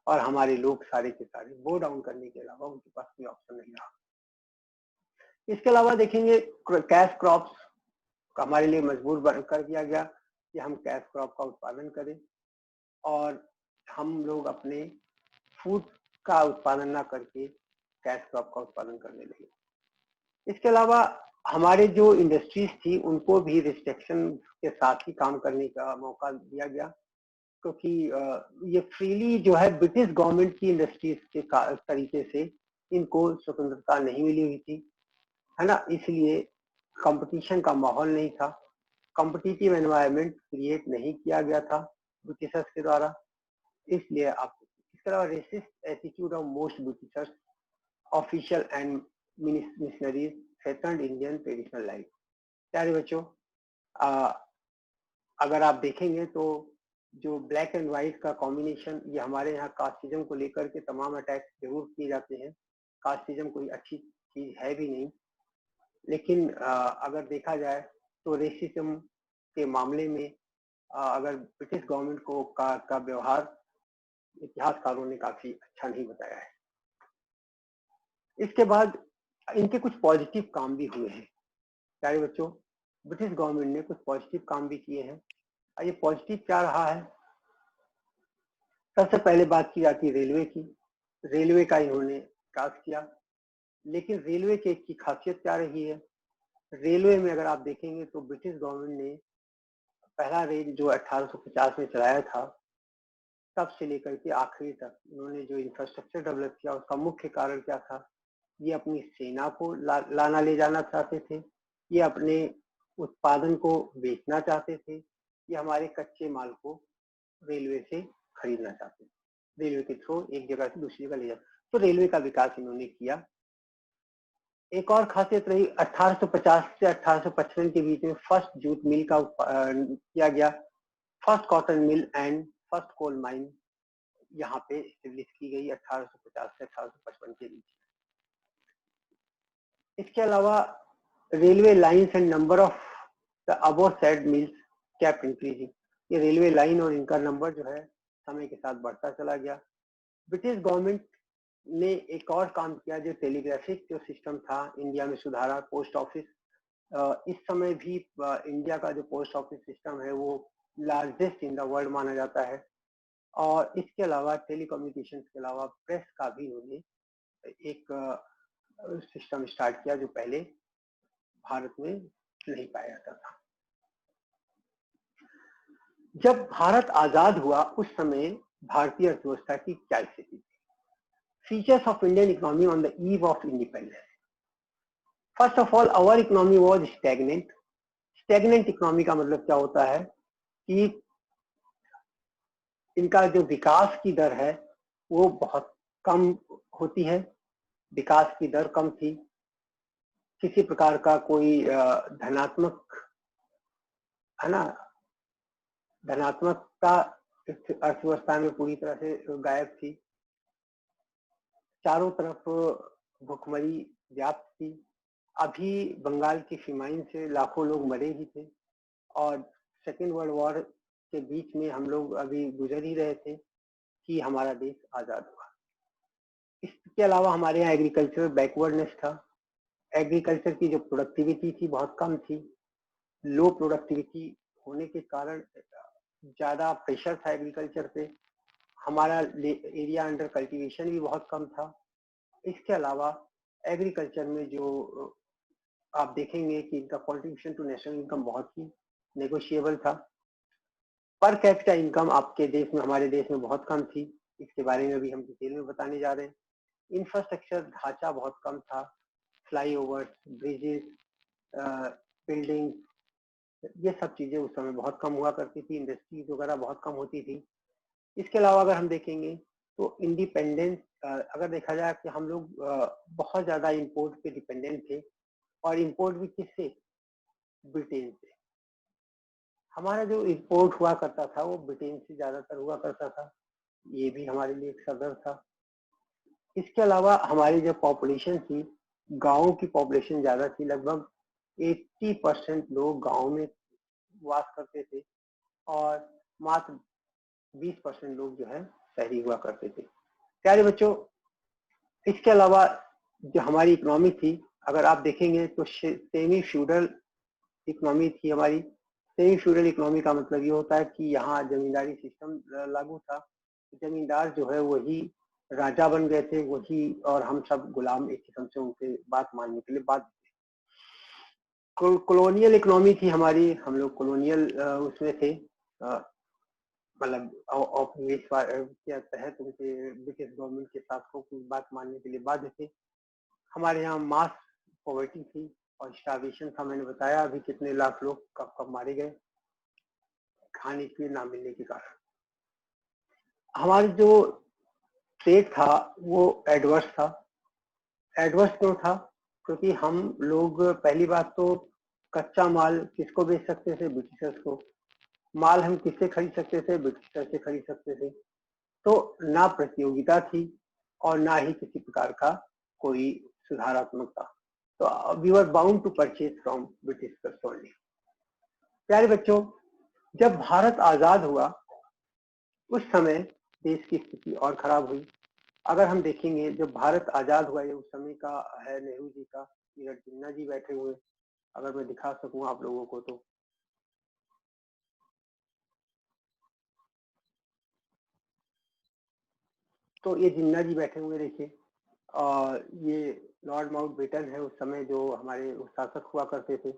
और हमारे लोग सारे के सारे बो डाउन करने के अलावा उनके पास कोई ऑप्शन नहीं रहा। इसके अलावा देखेंगे कैश क्रॉप्स हमारे लिए मजबूर कर दिया गया कि हम कैश क्रॉप का उत्पादन करें, और हम लोग अपने फूड का उत्पादन ना करके कैश क्रॉप का उत्पादन करने लगे। इसके अलावा हमारे जो इंडस्ट्रीज थी उनको भी रिस्ट्रिक्शन के साथ ही काम करने का मौका दिया गया, क्योंकि ये फ्रीली जो है ब्रिटिश गवर्नमेंट की इंडस्ट्रीज के तरीके से इनको स्वतंत्रता नहीं मिली हुई थी, है ना। इसलिए कंपटीशन का माहौल नहीं था, कॉम्पिटिटिव एनवायरनमेंट क्रिएट नहीं किया गया था ब्रिटिशर्स के द्वारा। इसलिए आप इसके अलावा racist attitude of most Britishers official and missionaries threatened Indian traditional life. प्यारे बच्चों, अगर आप देखेंगे तो जो ब्लैक एंड व्हाइट का कॉम्बिनेशन, ये हमारे यहाँ कास्टिज्म को लेकर के तमाम अटैक जरूर किए जाते हैं। कास्टिज्म कोई अच्छी चीज है भी नहीं, लेकिन अगर देखा जाए तो रेसिज्म के मामले में अगर ब्रिटिश गवर्नमेंट को का व्यवहार इतिहासकारों ने काफी अच्छा नहीं बताया है। इसके बाद इनके कुछ पॉजिटिव काम भी हुए हैं। प्यारे बच्चों, ब्रिटिश गवर्नमेंट ने कुछ पॉजिटिव काम भी किए हैं। ये पॉजिटिव क्या रहा है? सबसे पहले बात की जाती है रेलवे की। रेलवे का इन्होंने विकास किया, लेकिन रेलवे की खासियत क्या रही है? रेलवे में अगर आप देखेंगे तो ब्रिटिश गवर्नमेंट ने पहला रेल जो 1850 में चलाया था, तब से लेकर के आखिरी तक इन्होंने जो इंफ्रास्ट्रक्चर डेवलप किया, उसका मुख्य कारण क्या था? ये अपनी सेना को लाना ले जाना चाहते थे, ये अपने उत्पादन को बेचना चाहते थे, ये हमारे कच्चे माल को रेलवे से खरीदना चाहते थे, रेलवे के थ्रू एक जगह से दूसरी जगह ले जाते। तो रेलवे का विकास इन्होंने किया। एक और खासियत रही, 1850 से 1855 के बीच में फर्स्ट जूट मिल का किया गया, first cotton mill and first coal mine यहाँ पे स्टेब्लिश की गई 1850 से 1855 के बीच। इसके अलावा railway lines and number of the above said mills kept increasing. ये रेलवे लाइन और इनका नंबर जो है समय के साथ बढ़ता चला गया। ब्रिटिश गवर्नमेंट ने एक और काम किया, जो टेलीग्राफिक जो सिस्टम था इंडिया में सुधारा, पोस्ट ऑफिस। इस समय भी इंडिया का जो पोस्ट ऑफिस सिस्टम है वो लार्जेस्ट इन द वर्ल्ड माना जाता है। और इसके अलावा टेलीकम्युनिकेशन के अलावा प्रेस का भी उन्होंने एक सिस्टम स्टार्ट किया, जो पहले भारत में नहीं पाया जाता था। जब भारत आजाद हुआ उस समय भारतीय अर्थव्यवस्था की क्या स्थिति थी? Features of Indian economy on the eve of independence. First of all, our economy was stagnant. Stagnant economy का मतलब क्या होता है कि इनका जो विकास की दर है वो बहुत कम होती है, विकास की दर कम थी, किसी प्रकार का कोई धनात्मक, है ना, धनात्मकता अर्थव्यवस्था में पूरी तरह से गायब थी। चारों तरफ भुखमरी व्याप्त थी। अभी बंगाल की फिमाइन से लाखों लोग मरे ही थे, और सेकेंड वर्ल्ड वॉर के बीच में हम लोग अभी गुजर ही रहे थे कि हमारा देश आजाद हुआ। इसके अलावा हमारे यहाँ एग्रीकल्चर बैकवर्डनेस था। एग्रीकल्चर की जो प्रोडक्टिविटी थी बहुत कम थी। लो प्रोडक्टिविटी होने के कारण ज्यादा प्रेशर था एग्रीकल्चर पे। हमारा एरिया अंडर कल्टीवेशन भी बहुत कम था। इसके अलावा एग्रीकल्चर में जो आप देखेंगे कि इनका कॉन्ट्रीब्यूशन टू नेशनल इनकम बहुत ही नेगोशिएबल था। पर कैपिटा इनकम आपके देश में, हमारे देश में बहुत कम थी। इसके बारे में भी हम डिटेल में बताने जा रहे हैं। इंफ्रास्ट्रक्चर ढांचा बहुत कम था, फ्लाईओवर्स, ब्रिजेस, बिल्डिंग, ये सब चीजें उस समय बहुत कम हुआ करती थी। इंडस्ट्रीज वगैरह बहुत कम होती थी। इसके अलावा अगर हम देखेंगे तो इंडिपेंडेंस, अगर देखा जाए कि हम लोग बहुत ज्यादा इंपोर्ट पे डिपेंडेंट थे, और इंपोर्ट भी किससे? ब्रिटेन से। हमारा जो इंपोर्ट हुआ करता था वो ब्रिटेन से ज्यादातर हुआ करता था। ये भी हमारे लिए एक सदर था। इसके अलावा हमारी जो पॉपुलेशन थी, गाँव की पॉपुलेशन ज्यादा थी। लगभग 80% लोग गाँव में वास करते थे, और मात्र 20% लोग जो है शहरी हुआ करते थे। प्यारे बच्चों, इसके अलावा जो हमारी इकोनॉमी थी, अगर आप देखेंगे तो सेमी फ्यूडल इकोनॉमी थी हमारी। सेमी फ्यूडल इकोनॉमी का मतलब ये होता है कि यहाँ जमींदारी सिस्टम लागू था। जमींदार जो है वही राजा बन गए थे, वही, और हम सब गुलाम एक किस्म से उनके बात मानने के लिए बाध्य थे। कॉलोनियल इकोनॉमी थी हमारी, हम लोग कॉलोनियल उसमें थे, मतलब औपनिवेश के तहत उनके ब्रिटिश गवर्नमेंट के साथ को कुछ बात मानने के लिए बाध्य थे। हमारे यहाँ मास पॉवर्टी थी और स्टार्वेशन था। मैंने बताया अभी कितने लाख लोग कब कब मारे गए खाने के ना मिलने के कारण। हमारा जो ट्रेड था वो एडवर्स था। एडवर्स क्यों था? क्योंकि हम लोग, पहली बात तो, कच्चा माल किसको बेच सकते थे? ब्रिटिशर्स को। माल हम किससे खरीद सकते थे? ब्रिटिशर्स से खरीद सकते थे। तो ना प्रतियोगिता थी और ना ही किसी प्रकार का कोई सुधारात्मक था। तो we were bound to purchase from British only. प्यारे बच्चों, जब भारत आजाद हुआ उस समय देश की स्थिति और खराब हुई। अगर हम देखेंगे जब भारत आजाद हुआ, ये उस समय का है नेहरू जी का, इधर जिन्ना जी बैठे हुए, अगर मैं दिखा सकूं आप लोगों को तो ये जिन्ना जी बैठे हुए देखिए, और ये लॉर्ड माउंटबेटन है, उस समय जो हमारे शासक हुआ करते थे।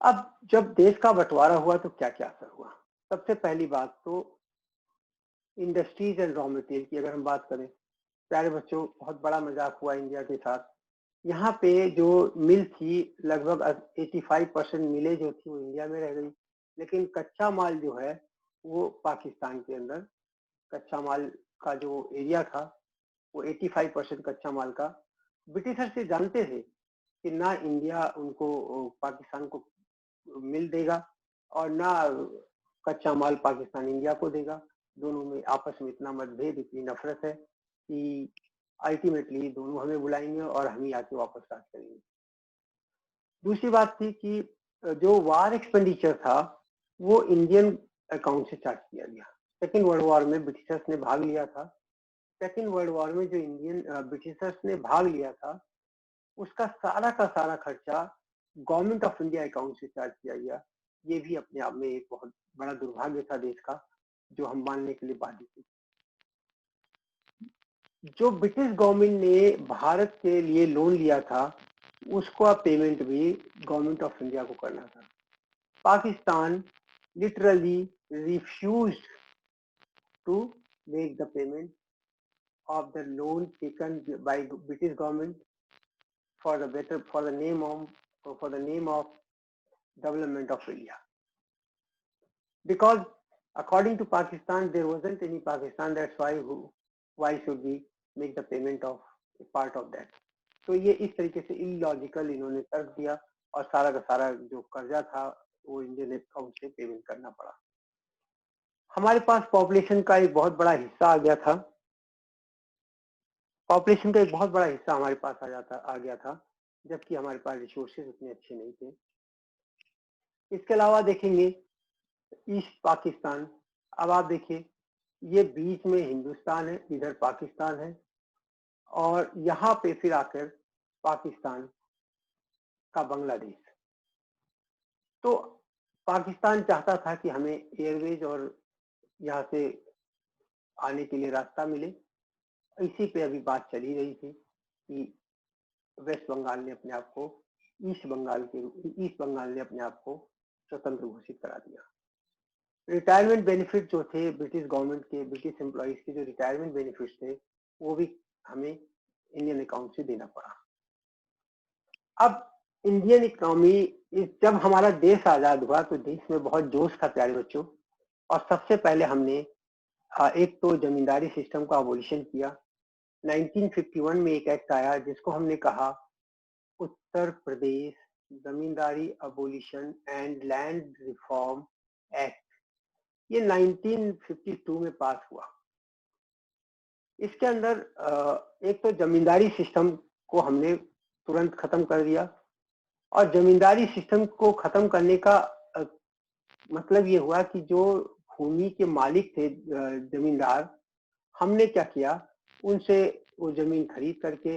अब जब देश का बंटवारा हुआ तो क्या क्या असर हुआ? सबसे पहली बात तो इंडस्ट्रीज एंड रॉ मटेरियल की अगर हम बात करें, प्यारे बच्चों, बहुत बड़ा मजाक हुआ इंडिया के साथ। यहाँ पे जो मिल थी, लगभग 85% मिलें जो थी वो इंडिया में रह गई, लेकिन कच्चा माल जो है वो पाकिस्तान के अंदर, कच्चा माल का जो एरिया था वो 85% कच्चा माल का ब्रिटिशर से जानते थे कि ना इंडिया उनको, पाकिस्तान को मिल देगा, और ना कच्चा माल पाकिस्तान इंडिया को देगा। दोनों में आपस में इतना मतभेद, इतनी नफरत है कि अल्टीमेटली दोनों हमें बुलाएंगे और हम ही आके वापस राज करेंगे। दूसरी बात थी कि जो वार एक्सपेंडिचर था वो इंडियन अकाउंट से चार्ज किया गया। सेकेंड वर्ल्ड वॉर में ब्रिटिशर्स ने भाग लिया था। सेकेंड वर्ल्ड वॉर में जो इंडियन ब्रिटिशर्स ने भाग लिया था, उसका सारा का सारा खर्चा गवर्नमेंट ऑफ इंडिया अकाउंट से चार्ज किया गया। ये भी अपने आप में एक बहुत बड़ा दुर्भाग्य था देश का, जो हम मानने के लिए बाध्य थे। जो ब्रिटिश गवर्नमेंट ने भारत के लिए लोन लिया था, उसका पेमेंट भी गवर्नमेंट ऑफ इंडिया को करना था। Pakistan literally refused to make the payment of the loan taken by British government for the name of development of India. Because according to Pakistan, there wasn't any Pakistan. That's why should we make the payment of a part of that? तो ये इस तरीके से illogical इन्होंने तर्क दिया, और सारा का सारा जो कर्जा था वो इंडियन अकाउंट से पेमेंट करना पड़ा। हमारे पास पॉपुलेशन का एक बहुत बड़ा हिस्सा आ गया था। पॉपुलेशन का एक बहुत बड़ा हिस्सा हमारे पास आ गया था, जबकि हमारे पास रिसोर्सेज उतने अच्छे नहीं थे। इसके अलावा देखेंगे ईस्ट पाकिस्तान। अब आप देखिए, ये बीच में हिंदुस्तान है, इधर पाकिस्तान है, और यहाँ पे फिर आकर पाकिस्तान का बांग्लादेश। तो पाकिस्तान चाहता था कि हमें एयरवेज और यहाँ से आने के लिए रास्ता मिले। इसी पे अभी बात चली रही थी कि वेस्ट बंगाल ने अपने आप को ईस्ट बंगाल ने अपने आप को स्वतंत्र घोषित करा दिया। रिटायरमेंट बेनिफिट जो थे ब्रिटिश गवर्नमेंट के, ब्रिटिश एम्प्लॉइज के जो रिटायरमेंट बेनिफिट थे, वो भी हमें इंडियन अकाउंट से देना पड़ा। अब इंडियन इकोनॉमी, जब हमारा देश आजाद हुआ तो देश में बहुत जोश था प्यारे बच्चों। और सबसे पहले हमने एक तो जमींदारी सिस्टम का अबोलिशन किया। 1951 में एक एक्ट आया जिसको हमने कहा Uttar Pradesh zamindari abolition and land reform act. ये 1952 में पास हुआ। इसके अंदर एक तो जमींदारी सिस्टम को हमने तुरंत खत्म कर दिया। और जमींदारी सिस्टम को खत्म करने का मतलब ये हुआ कि जो भूमि के मालिक थे जमींदार, हमने क्या किया, उनसे वो जमीन खरीद करके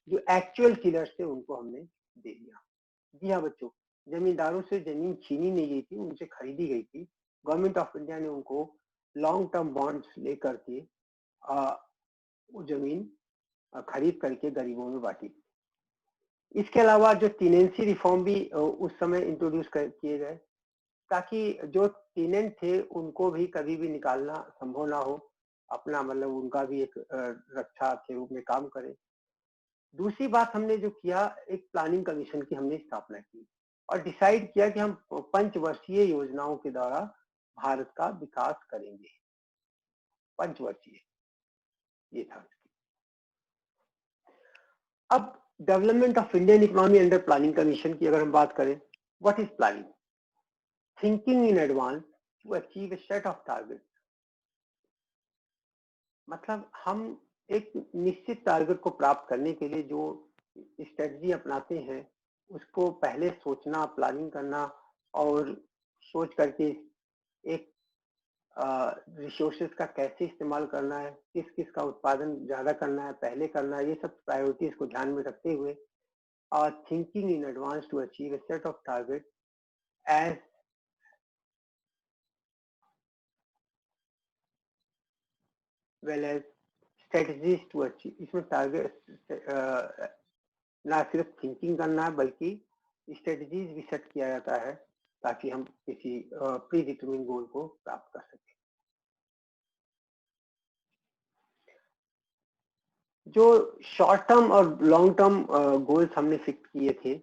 जो एक्चुअल किलर्स थे उनको हमने दे दिया। जी हाँ बच्चों, जमींदारों से जमीन छीनी नहीं गई थी, उनसे खरीदी गई थी। गवर्नमेंट ऑफ इंडिया ने उनको लॉन्ग टर्म बॉन्ड्स लेकर के वो जमीन खरीद करके गरीबों में बांटी। इसके अलावा जो टीनेंसी रिफॉर्म भी उस समय इंट्रोड्यूस किए गए, ताकि जो टीनेंट थे उनको भी कभी भी निकालना संभव ना हो, अपना मतलब उनका भी एक रक्षा के रूप में काम करे। दूसरी बात हमने जो किया, एक प्लानिंग कमीशन की हमने स्थापना की और डिसाइड किया कि हम पंचवर्षीय योजनाओं के द्वारा भारत का विकास करेंगे। पंचवर्षीय ये था। अब development of Indian economy under planning commission की अगर हम बात करें, what is planning? Thinking in advance to achieve a set of target. मतलब हम एक निश्चित टारगेट को प्राप्त करने के लिए जो स्ट्रेटजी अपनाते हैं उसको पहले सोचना, प्लानिंग करना और सोच करके एक रिसोर्सेज का कैसे इस्तेमाल करना है, किस किस का उत्पादन ज्यादा करना है, पहले करना है, ये सब प्रायोरिटीज को ध्यान में रखते हुए thinking in advance to achieve a set of target as well as strategies to achieve. इसमें टारगेट ना सिर्फ थिंकिंग करना है बल्कि स्ट्रेटजीज भी सेट किया जाता है ताकि हम किसी प्री डिटरमिन गोल को प्राप्त कर सकें। जो शॉर्ट टर्म और लॉन्ग टर्म गोल्स हमने फिक्स किए थे,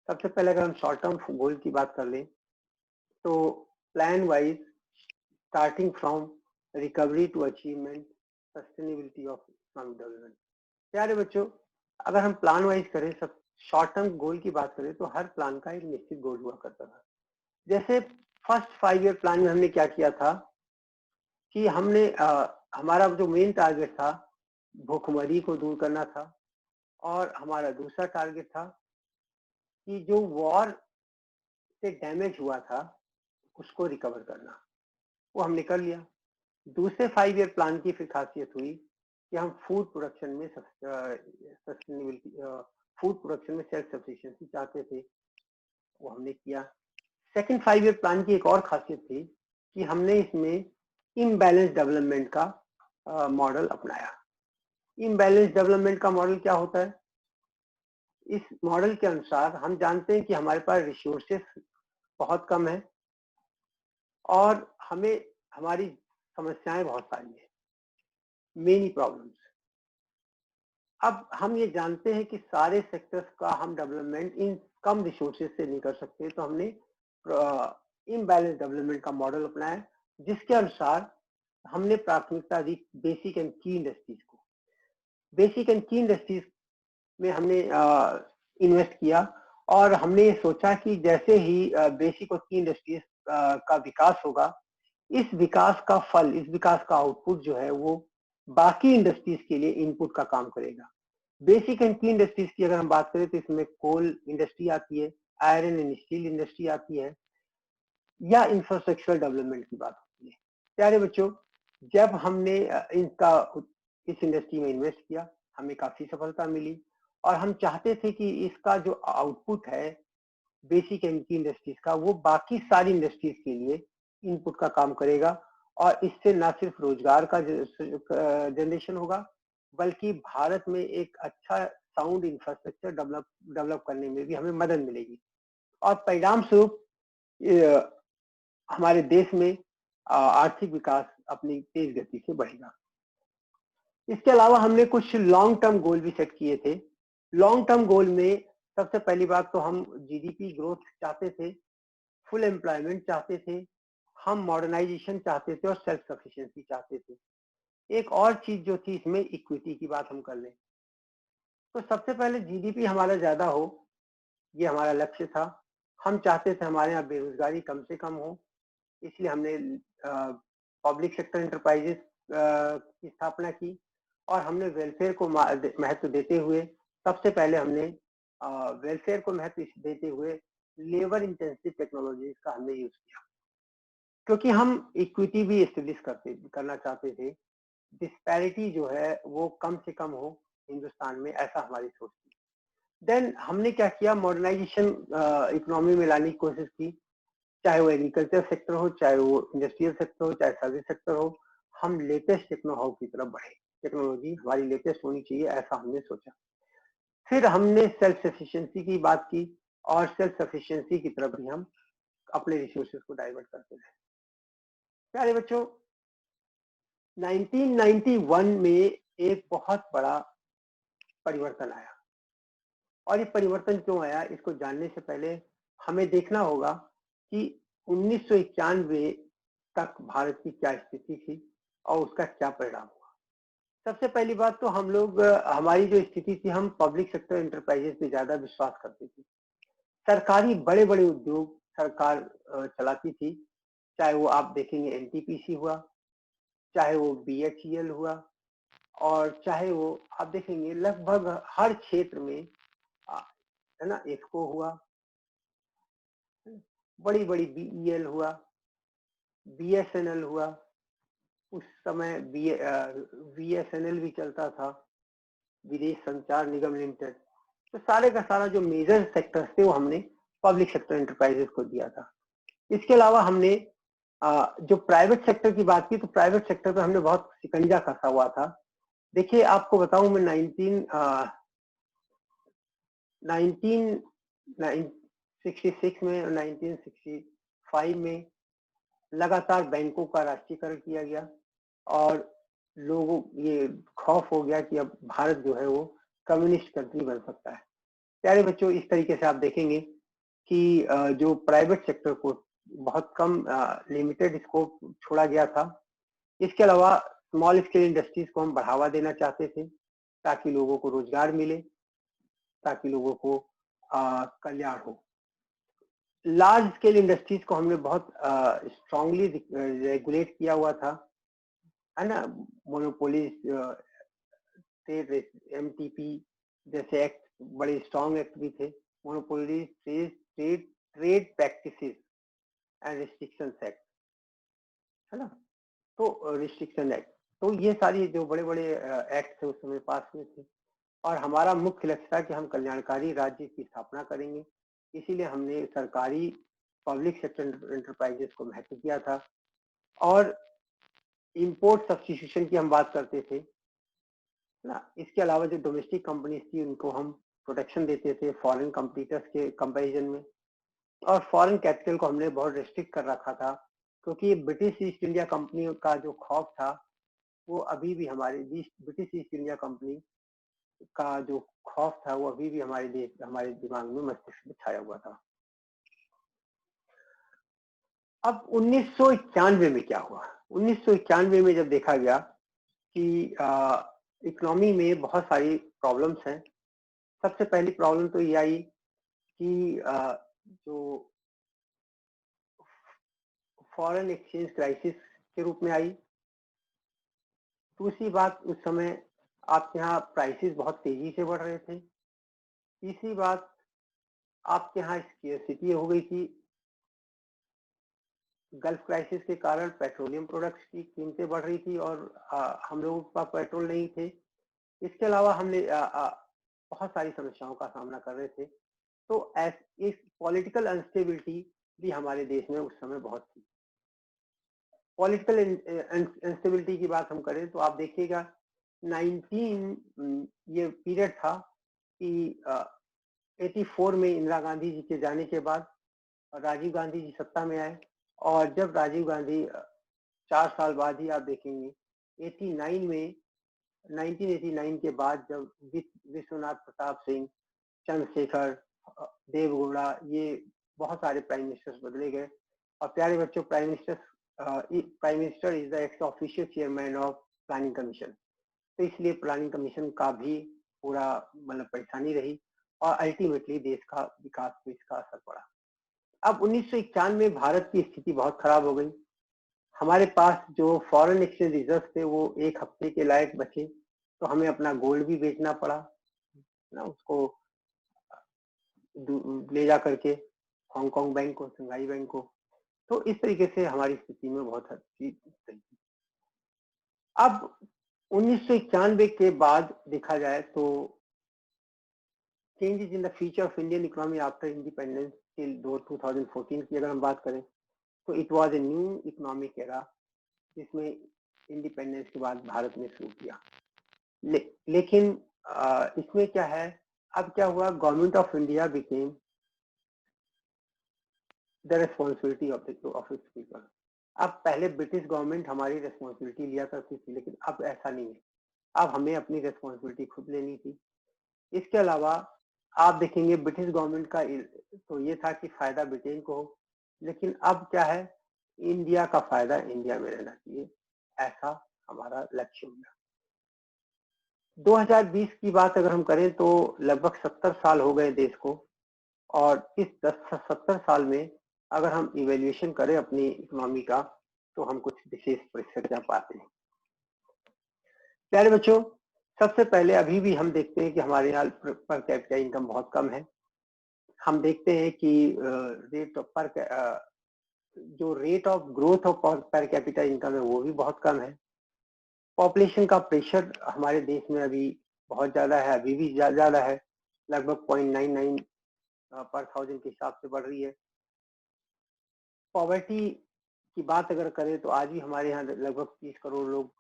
सबसे पहले अगर हम शॉर्ट टर्म गोल की बात कर लें तो plan wise starting from recovery to achievement sustainability of economic development. प्यारे बच्चों, अगर हम प्लान वाइज करें, सब शॉर्ट टर्म गोल की बात करें तो हर प्लान का एक निश्चित गोल हुआ करता था। जैसे फर्स्ट 5 ईयर प्लान में हमने क्या किया था कि हमने हमारा जो मेन टारगेट था भूखमरी को दूर करना था और हमारा दूसरा टारगेट था कि जो वॉर से डैमेज हुआ था उसको रिकवर करना, वो हमने कर लिया। दूसरे 5 ईयर प्लान की फिर खासियत हुई कि हम फूड प्रोडक्शन में सस्टेनेबिलिटी, फूड प्रोडक्शन में सेल्फ सफिशिएंसी चाहते थे, वो हमने किया। सेकंड 5 ईयर प्लान की एक और खासियत थी कि हमने इसमें इम्बैलेंस डेवलपमेंट का मॉडल अपनाया। इम्बैलेंस डेवलपमेंट का मॉडल क्या होता है? इस मॉडल के अनुसार हम जानते हैं कि हमारे पास रिसोर्सेस बहुत कम है और हमें हमारी समस्याएं बहुत सारी है, मेनी प्रॉब्लम्स। अब हम ये जानते हैं कि सारे सेक्टर्स का हम डेवलपमेंट इन कम रिसोर्सेज से नहीं कर सकते, तो हमने इम्बैलेंस डेवलपमेंट का मॉडल अपनाया जिसके अनुसार हमने प्राथमिकता दी बेसिक एंड की इंडस्ट्रीज को। बेसिक एंड की इंडस्ट्रीज में हमने इन्वेस्ट किया और हमने ये सोचा कि जैसे ही बेसिक और की इंडस्ट्रीज का विकास होगा, इस विकास का फल, इस विकास का आउटपुट जो है वो बाकी इंडस्ट्रीज के लिए इनपुट का काम करेगा। बेसिक एंड की इंडस्ट्रीज की अगर हम बात करें तो इसमें कोल इंडस्ट्री आती है, आयरन एंड स्टील इंडस्ट्री आती है या इंफ्रास्ट्रक्चरल डेवलपमेंट की बात होती है। प्यारे बच्चों, जब हमने इस इंडस्ट्री में इन्वेस्ट किया, हमें काफी सफलता मिली और हम चाहते थे कि इसका जो आउटपुट है बेसिक एमटी इंडस्ट्रीज का, वो बाकी सारी इंडस्ट्रीज के लिए इनपुट का काम करेगा और इससे न सिर्फ रोजगार का जनरेशन होगा बल्कि भारत में एक अच्छा साउंड इंफ्रास्ट्रक्चर डेवलप करने में भी हमें मदद मिलेगी और परिणाम स्वरूप हमारे देश में आर्थिक विकास अपनी तेज गति से बढ़ेगा। इसके अलावा हमने कुछ लॉन्ग टर्म गोल भी सेट किए थे। लॉन्ग टर्म गोल में सबसे पहली बात तो हम जीडीपी ग्रोथ चाहते थे, फुल एम्प्लॉयमेंट चाहते थे, हम मॉडर्नाइजेशन चाहते थे और सेल्फ सफिशिएंसी चाहते थे। एक और चीज जो थी इसमें इक्विटी की बात हम कर लें तो सबसे पहले जीडीपी हमारा ज्यादा हो, ये हमारा लक्ष्य था। हम चाहते थे हमारे यहाँ बेरोजगारी कम से कम हो, इसलिए हमने पब्लिक सेक्टर एंटरप्राइजेस की स्थापना की और हमने वेलफेयर को महत्व देते हुए सबसे पहले हमने वेलफेयर को महत्व देते हुए लेबर इंटेंसिव टेक्नोलॉजीज का हमने यूज किया क्योंकि हम इक्विटी भी एस्टेब्लिश करना चाहते थे। डिस्पैरिटी जो है वो कम से कम हो हिंदुस्तान में, ऐसा हमारी सोच थी। देन हमने क्या किया, मॉडर्नाइजेशन इकोनॉमी में लाने की कोशिश की, चाहे वो एग्रीकल्चर सेक्टर हो, चाहे वो इंडस्ट्रियल सेक्टर हो, चाहे सर्विस सेक्टर हो। हम लेटेस्ट टेक्नोलॉजी की तरफ बढ़े, टेक्नोलॉजी हमारी लेटेस्ट होनी चाहिए ऐसा हमने सोचा। फिर हमने सेल्फ सफिशिएंसी की बात की और सेल्फ सफिशिएंसी की तरफ भी हम अपने रिसोर्सेज को डाइवर्ट करते रहे। प्यारे बच्चों, 1991 में एक बहुत बड़ा परिवर्तन आया और ये परिवर्तन क्यों आया इसको जानने से पहले हमें देखना होगा कि 1991 तक भारत की क्या स्थिति थी और उसका क्या परिणाम हुआ। सबसे पहली बात तो हम लोग हमारी जो स्थिति थी, हम पब्लिक सेक्टर एंटरप्राइजेस पे ज्यादा विश्वास करते थे। सरकारी बड़े बड़े उद्योग सरकार चलाती थी, चाहे वो आप देखेंगे एनटीपीसी हुआ, चाहे वो बीएचईएल हुआ और चाहे वो आप देखेंगे लगभग हर क्षेत्र में है ना, इसको हुआ, बड़ी बड़ी बीईएल हुआ, बीएसएनएल हुआ, उस समय बीएसएनएल भी चलता था, विदेश संचार निगम लिमिटेड। तो सारे का सारा जो मेजर सेक्टर्स थे वो हमने पब्लिक सेक्टर एंटरप्राइजेस को दिया था। इसके अलावा हमने जो प्राइवेट सेक्टर की बात की तो प्राइवेट सेक्टर पे हमने बहुत शिकंजा कसा हुआ था। देखिए आपको बताऊं, मैं 1966 में और 1965 में लगातार बैंकों का राष्ट्रीयकरण किया गया और लोगों ये खौफ हो गया कि अब भारत जो है वो कम्युनिस्ट कंट्री बन सकता है। प्यारे बच्चों, इस तरीके से आप देखेंगे कि जो प्राइवेट सेक्टर को बहुत कम लिमिटेड स्कोप छोड़ा गया था। इसके अलावा स्मॉल स्केल इंडस्ट्रीज को हम बढ़ावा देना चाहते थे ताकि लोगों को रोजगार मिले, ताकि लोगों को कल्याण हो। लार्ज स्केल इंडस्ट्रीज को हमने बहुत स्ट्रांगली रेगुलेट किया हुआ था, है ना। मोनोपोली एमटीपी जैसे एक्ट बड़े स्ट्रांग एक्ट भी थे, monopoly trade practices and restriction act, है ना। तो रिस्ट्रिक्शन एक्ट, तो ये सारी जो बड़े बड़े एक्ट थे उस समय पास हुए थे और हमारा मुख्य लक्ष्य था कि हम कल्याणकारी राज्य की स्थापना करेंगे। इसीलिए हमने सरकारी पब्लिक सेक्टर एंटरप्राइजेस को महत्व दिया था और इंपोर्ट सब्स्टिट्यूशन की हम बात करते थे ना। इसके अलावा जो डोमेस्टिक कंपनीज थी उनको हम प्रोटेक्शन देते थे फॉरेन कंपटीटर्स के कंपैरिजन में, और फॉरेन कैपिटल को हमने बहुत रेस्ट्रिक्ट कर रखा था क्योंकि ब्रिटिश ईस्ट इंडिया कंपनी का जो खौफ था वो अभी भी हमारे ब्रिटिश ईस्ट इंडिया कंपनी का जो खौफ था वो अभी भी हमारे दिमाग में, मस्तिष्क में छाया हुआ था। अब 1991 में क्या हुआ? 1991 में जब देखा गया कि इकोनॉमी में बहुत सारी प्रॉब्लम्स हैं। सबसे पहली प्रॉब्लम तो ये आई कि जो फॉरेन एक्सचेंज क्राइसिस के रूप में आई। दूसरी बात, उस समय आपके यहाँ प्राइसेस बहुत तेजी से बढ़ रहे थे। तीसरी बात, आपके यहाँ स्केर्सिटी हो गई थी, गल्फ क्राइसिस के कारण पेट्रोलियम प्रोडक्ट्स की कीमतें बढ़ रही थी और हम लोगों के पास पेट्रोल नहीं थे। इसके अलावा हमने बहुत सारी समस्याओं का सामना कर रहे थे। तो इस पॉलिटिकल अनस्टेबिलिटी भी हमारे देश में उस समय बहुत थी। पॉलिटिकल इंस्टेबिलिटी की बात हम करें तो आप देखिएगा 19 ये पीरियड था कि 84 में इंदिरा गांधी जी के जाने के बाद राजीव गांधी जी सत्ता में आए, और जब राजीव गांधी 4 साल बाद ही आप देखेंगे 89 में 1989 के बाद जब विश्वनाथ प्रताप सिंह, चंद्रशेखर, देवगौड़ा, ये बहुत सारे प्राइम मिनिस्टर्स बदले गए। और प्यारे बच्चों, prime minister is the x official chairman of planning commission, तो इसलिए प्लानिंग कमीशन का भी पूरा मतलब परेशानी रही और अल्टीमेटली देश का विकास पे इसका असर पड़ा। अब 1991 में भारत की स्थिति बहुत खराब हो गई। हमारे पास जो फॉरेन एक्सचेंज रिजर्व थे वो एक हफ्ते के लायक बचे, तो हमें अपना गोल्ड भी बेचना पड़ा ना, उसको ले जा करके हांगकांग बैंक को, शंघाई बैंक को। तो इस तरीके से हमारी स्थिति में बहुत हद चीज सही थी। अब 1991 के बाद देखा जाए तो changes in the future of Indian economy after independence till 2014 की अगर हम बात करें तो it was a new economic era जिसमें इंडिपेंडेंस के बाद भारत ने शुरू किया। लेकिन इसमें क्या है, अब क्या हुआ, government of India became the responsibility of its people. अब पहले ब्रिटिश गवर्नमेंट हमारी रेस्पॉन्सिबिलिटी लिया करती थी, लेकिन अब ऐसा नहीं है, अब हमें अपनी रेस्पॉन्सिबिलिटी खुद लेनी थी। इसके अलावा आप देखेंगे ब्रिटिश गवर्नमेंट का तो ये था कि फायदा ब्रिटेन को हो, लेकिन अब क्या है, इंडिया का फायदा इंडिया में रहना चाहिए, ऐसा हमारा लक्ष्य हो गया। 2020 की बात अगर हम करें तो लगभग 70 साल हो गए देश को, और इस 70 साल में अगर हम इवेल्युएशन करें अपनी इकोनॉमी का तो हम कुछ विशेष परिस्थितियां पाते हैं। प्यारे बच्चों, सबसे पहले अभी भी हम देखते हैं कि हमारे यहाँ पर कैपिटा इनकम बहुत कम है। हम देखते हैं कि जो रेट ऑफ ग्रोथ ऑफ पर कैपिटा इनकम है वो भी बहुत कम है। पॉपुलेशन का प्रेशर हमारे देश में अभी बहुत ज्यादा है, अभी भी ज्यादा है, लगभग 0.99 पर 1000 के हिसाब से बढ़ रही है। पॉवर्टी की बात अगर करें तो आज भी हमारे यहाँ लगभग 30 करोड़ लोग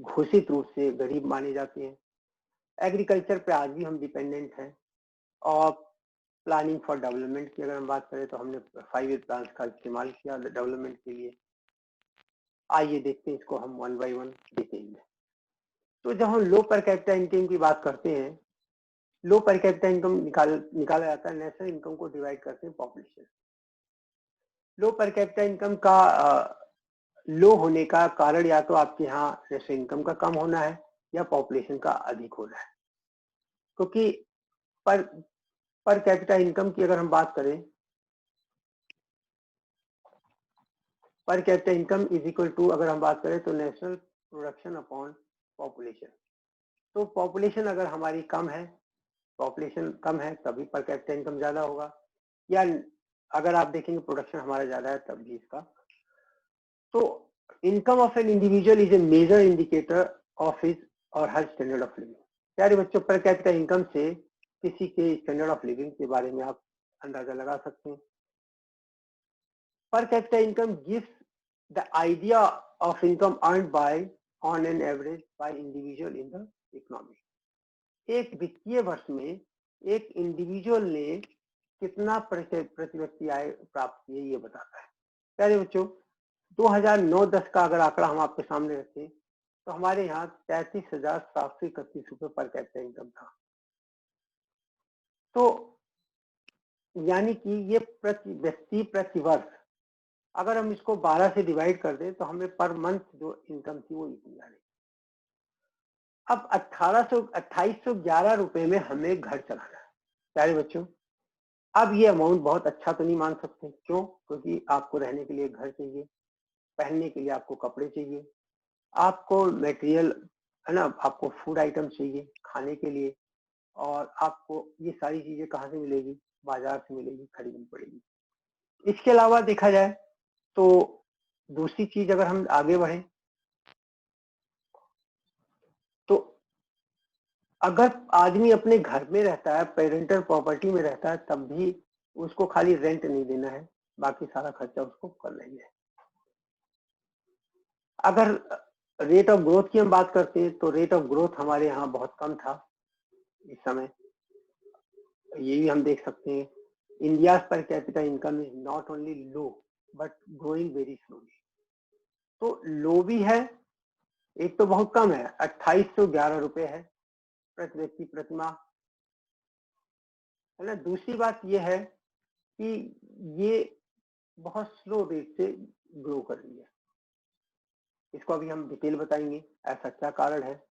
घोषित रूप से गरीब माने जाते हैं। एग्रीकल्चर पे आज भी हम डिपेंडेंट हैं, और प्लानिंग फॉर डेवलपमेंट की अगर हम बात करें तो हमने 5 ईयर प्लान का इस्तेमाल किया डेवलपमेंट के लिए। आइए देखते हैं इसको हम वन बाय वन देखेंगे। तो जब हम लो पर कैपिटा इनकम की बात करते हैं, लो पर कैपिटा इनकम निकाला जाता है, नेशनल इनकम को डिवाइड करते हैं पॉपुलेशन। लो पर कैपिटा इनकम का लो होने का कारण या तो आपके यहाँ नेशनल इनकम का कम होना है या पॉपुलेशन का अधिक होना है, क्योंकि पर कैपिटा इनकम की अगर हम बात करें, per capita income is equal to, अगर हम बात करें तो नेशनल प्रोडक्शन अपॉन पॉपुलेशन। तो पॉपुलेशन अगर हमारी कम है, पॉपुलेशन कम है तभी पर कैपिटा इनकम ज्यादा होगा, या अगर आप देखेंगे प्रोडक्शन हमारा ज्यादा है तब भी इसका। तो income of an individual is a major indicator of his और हर स्टैंडर्ड ऑफ लिविंग। प्यारे बच्चों, पर कैपिटा इनकम से किसी के स्टैंडर्ड ऑफ लिविंग के बारे में आप अंदाजा लगा सकते हैं। Per capita income gives the idea of income earned by on an average by individual in the economy. एक वित्तीय वर्ष में एक इंडिविजुअल ने कितना प्रति व्यक्ति आय प्राप्त किए ये बताता है। प्यारे बच्चों, 2009-10 का अगर आंकड़ा हम आपके सामने रखें तो हमारे यहाँ 33,731 रुपए पर कैपिटा इनकम था। तो यानी कि ये प्रति व्यक्ति प्रति वर्ष अगर हम इसको 12 से डिवाइड कर दें तो हमें पर मंथ जो इनकम थी वो इतनी आ रही। अब 2811 रुपए में हमें घर चलाना है। प्यारे बच्चों, अब ये अमाउंट बहुत अच्छा तो नहीं मान सकते, क्यों? क्योंकि आपको रहने के लिए घर चाहिए, पहनने के लिए आपको कपड़े चाहिए, आपको मटेरियल है ना, आपको फूड आइटम चाहिए खाने के लिए, और आपको ये सारी चीजें कहाँ से मिलेगी? बाजार से मिलेगी, खरीदनी पड़ेगी। इसके अलावा देखा जाए तो दूसरी चीज अगर हम आगे बढ़े तो अगर आदमी अपने घर में रहता है, पेरेंटल प्रॉपर्टी में रहता है, तब भी उसको खाली रेंट नहीं देना है, बाकी सारा खर्चा उसको करना ही है। अगर रेट ऑफ ग्रोथ की हम बात करते हैं तो रेट ऑफ ग्रोथ हमारे यहाँ बहुत कम था इस समय। ये भी हम देख सकते हैं, इंडिया पर capita income is not only low but growing very slowly. तो लो भी है, एक तो बहुत कम है, 2811 रुपए है प्रति व्यक्ति प्रति माह, है ना। दूसरी बात ये है कि ये बहुत स्लो रेट से ग्रो कर रही है। इसको अभी हम डिटेल बताएंगे ऐसा क्या कारण है।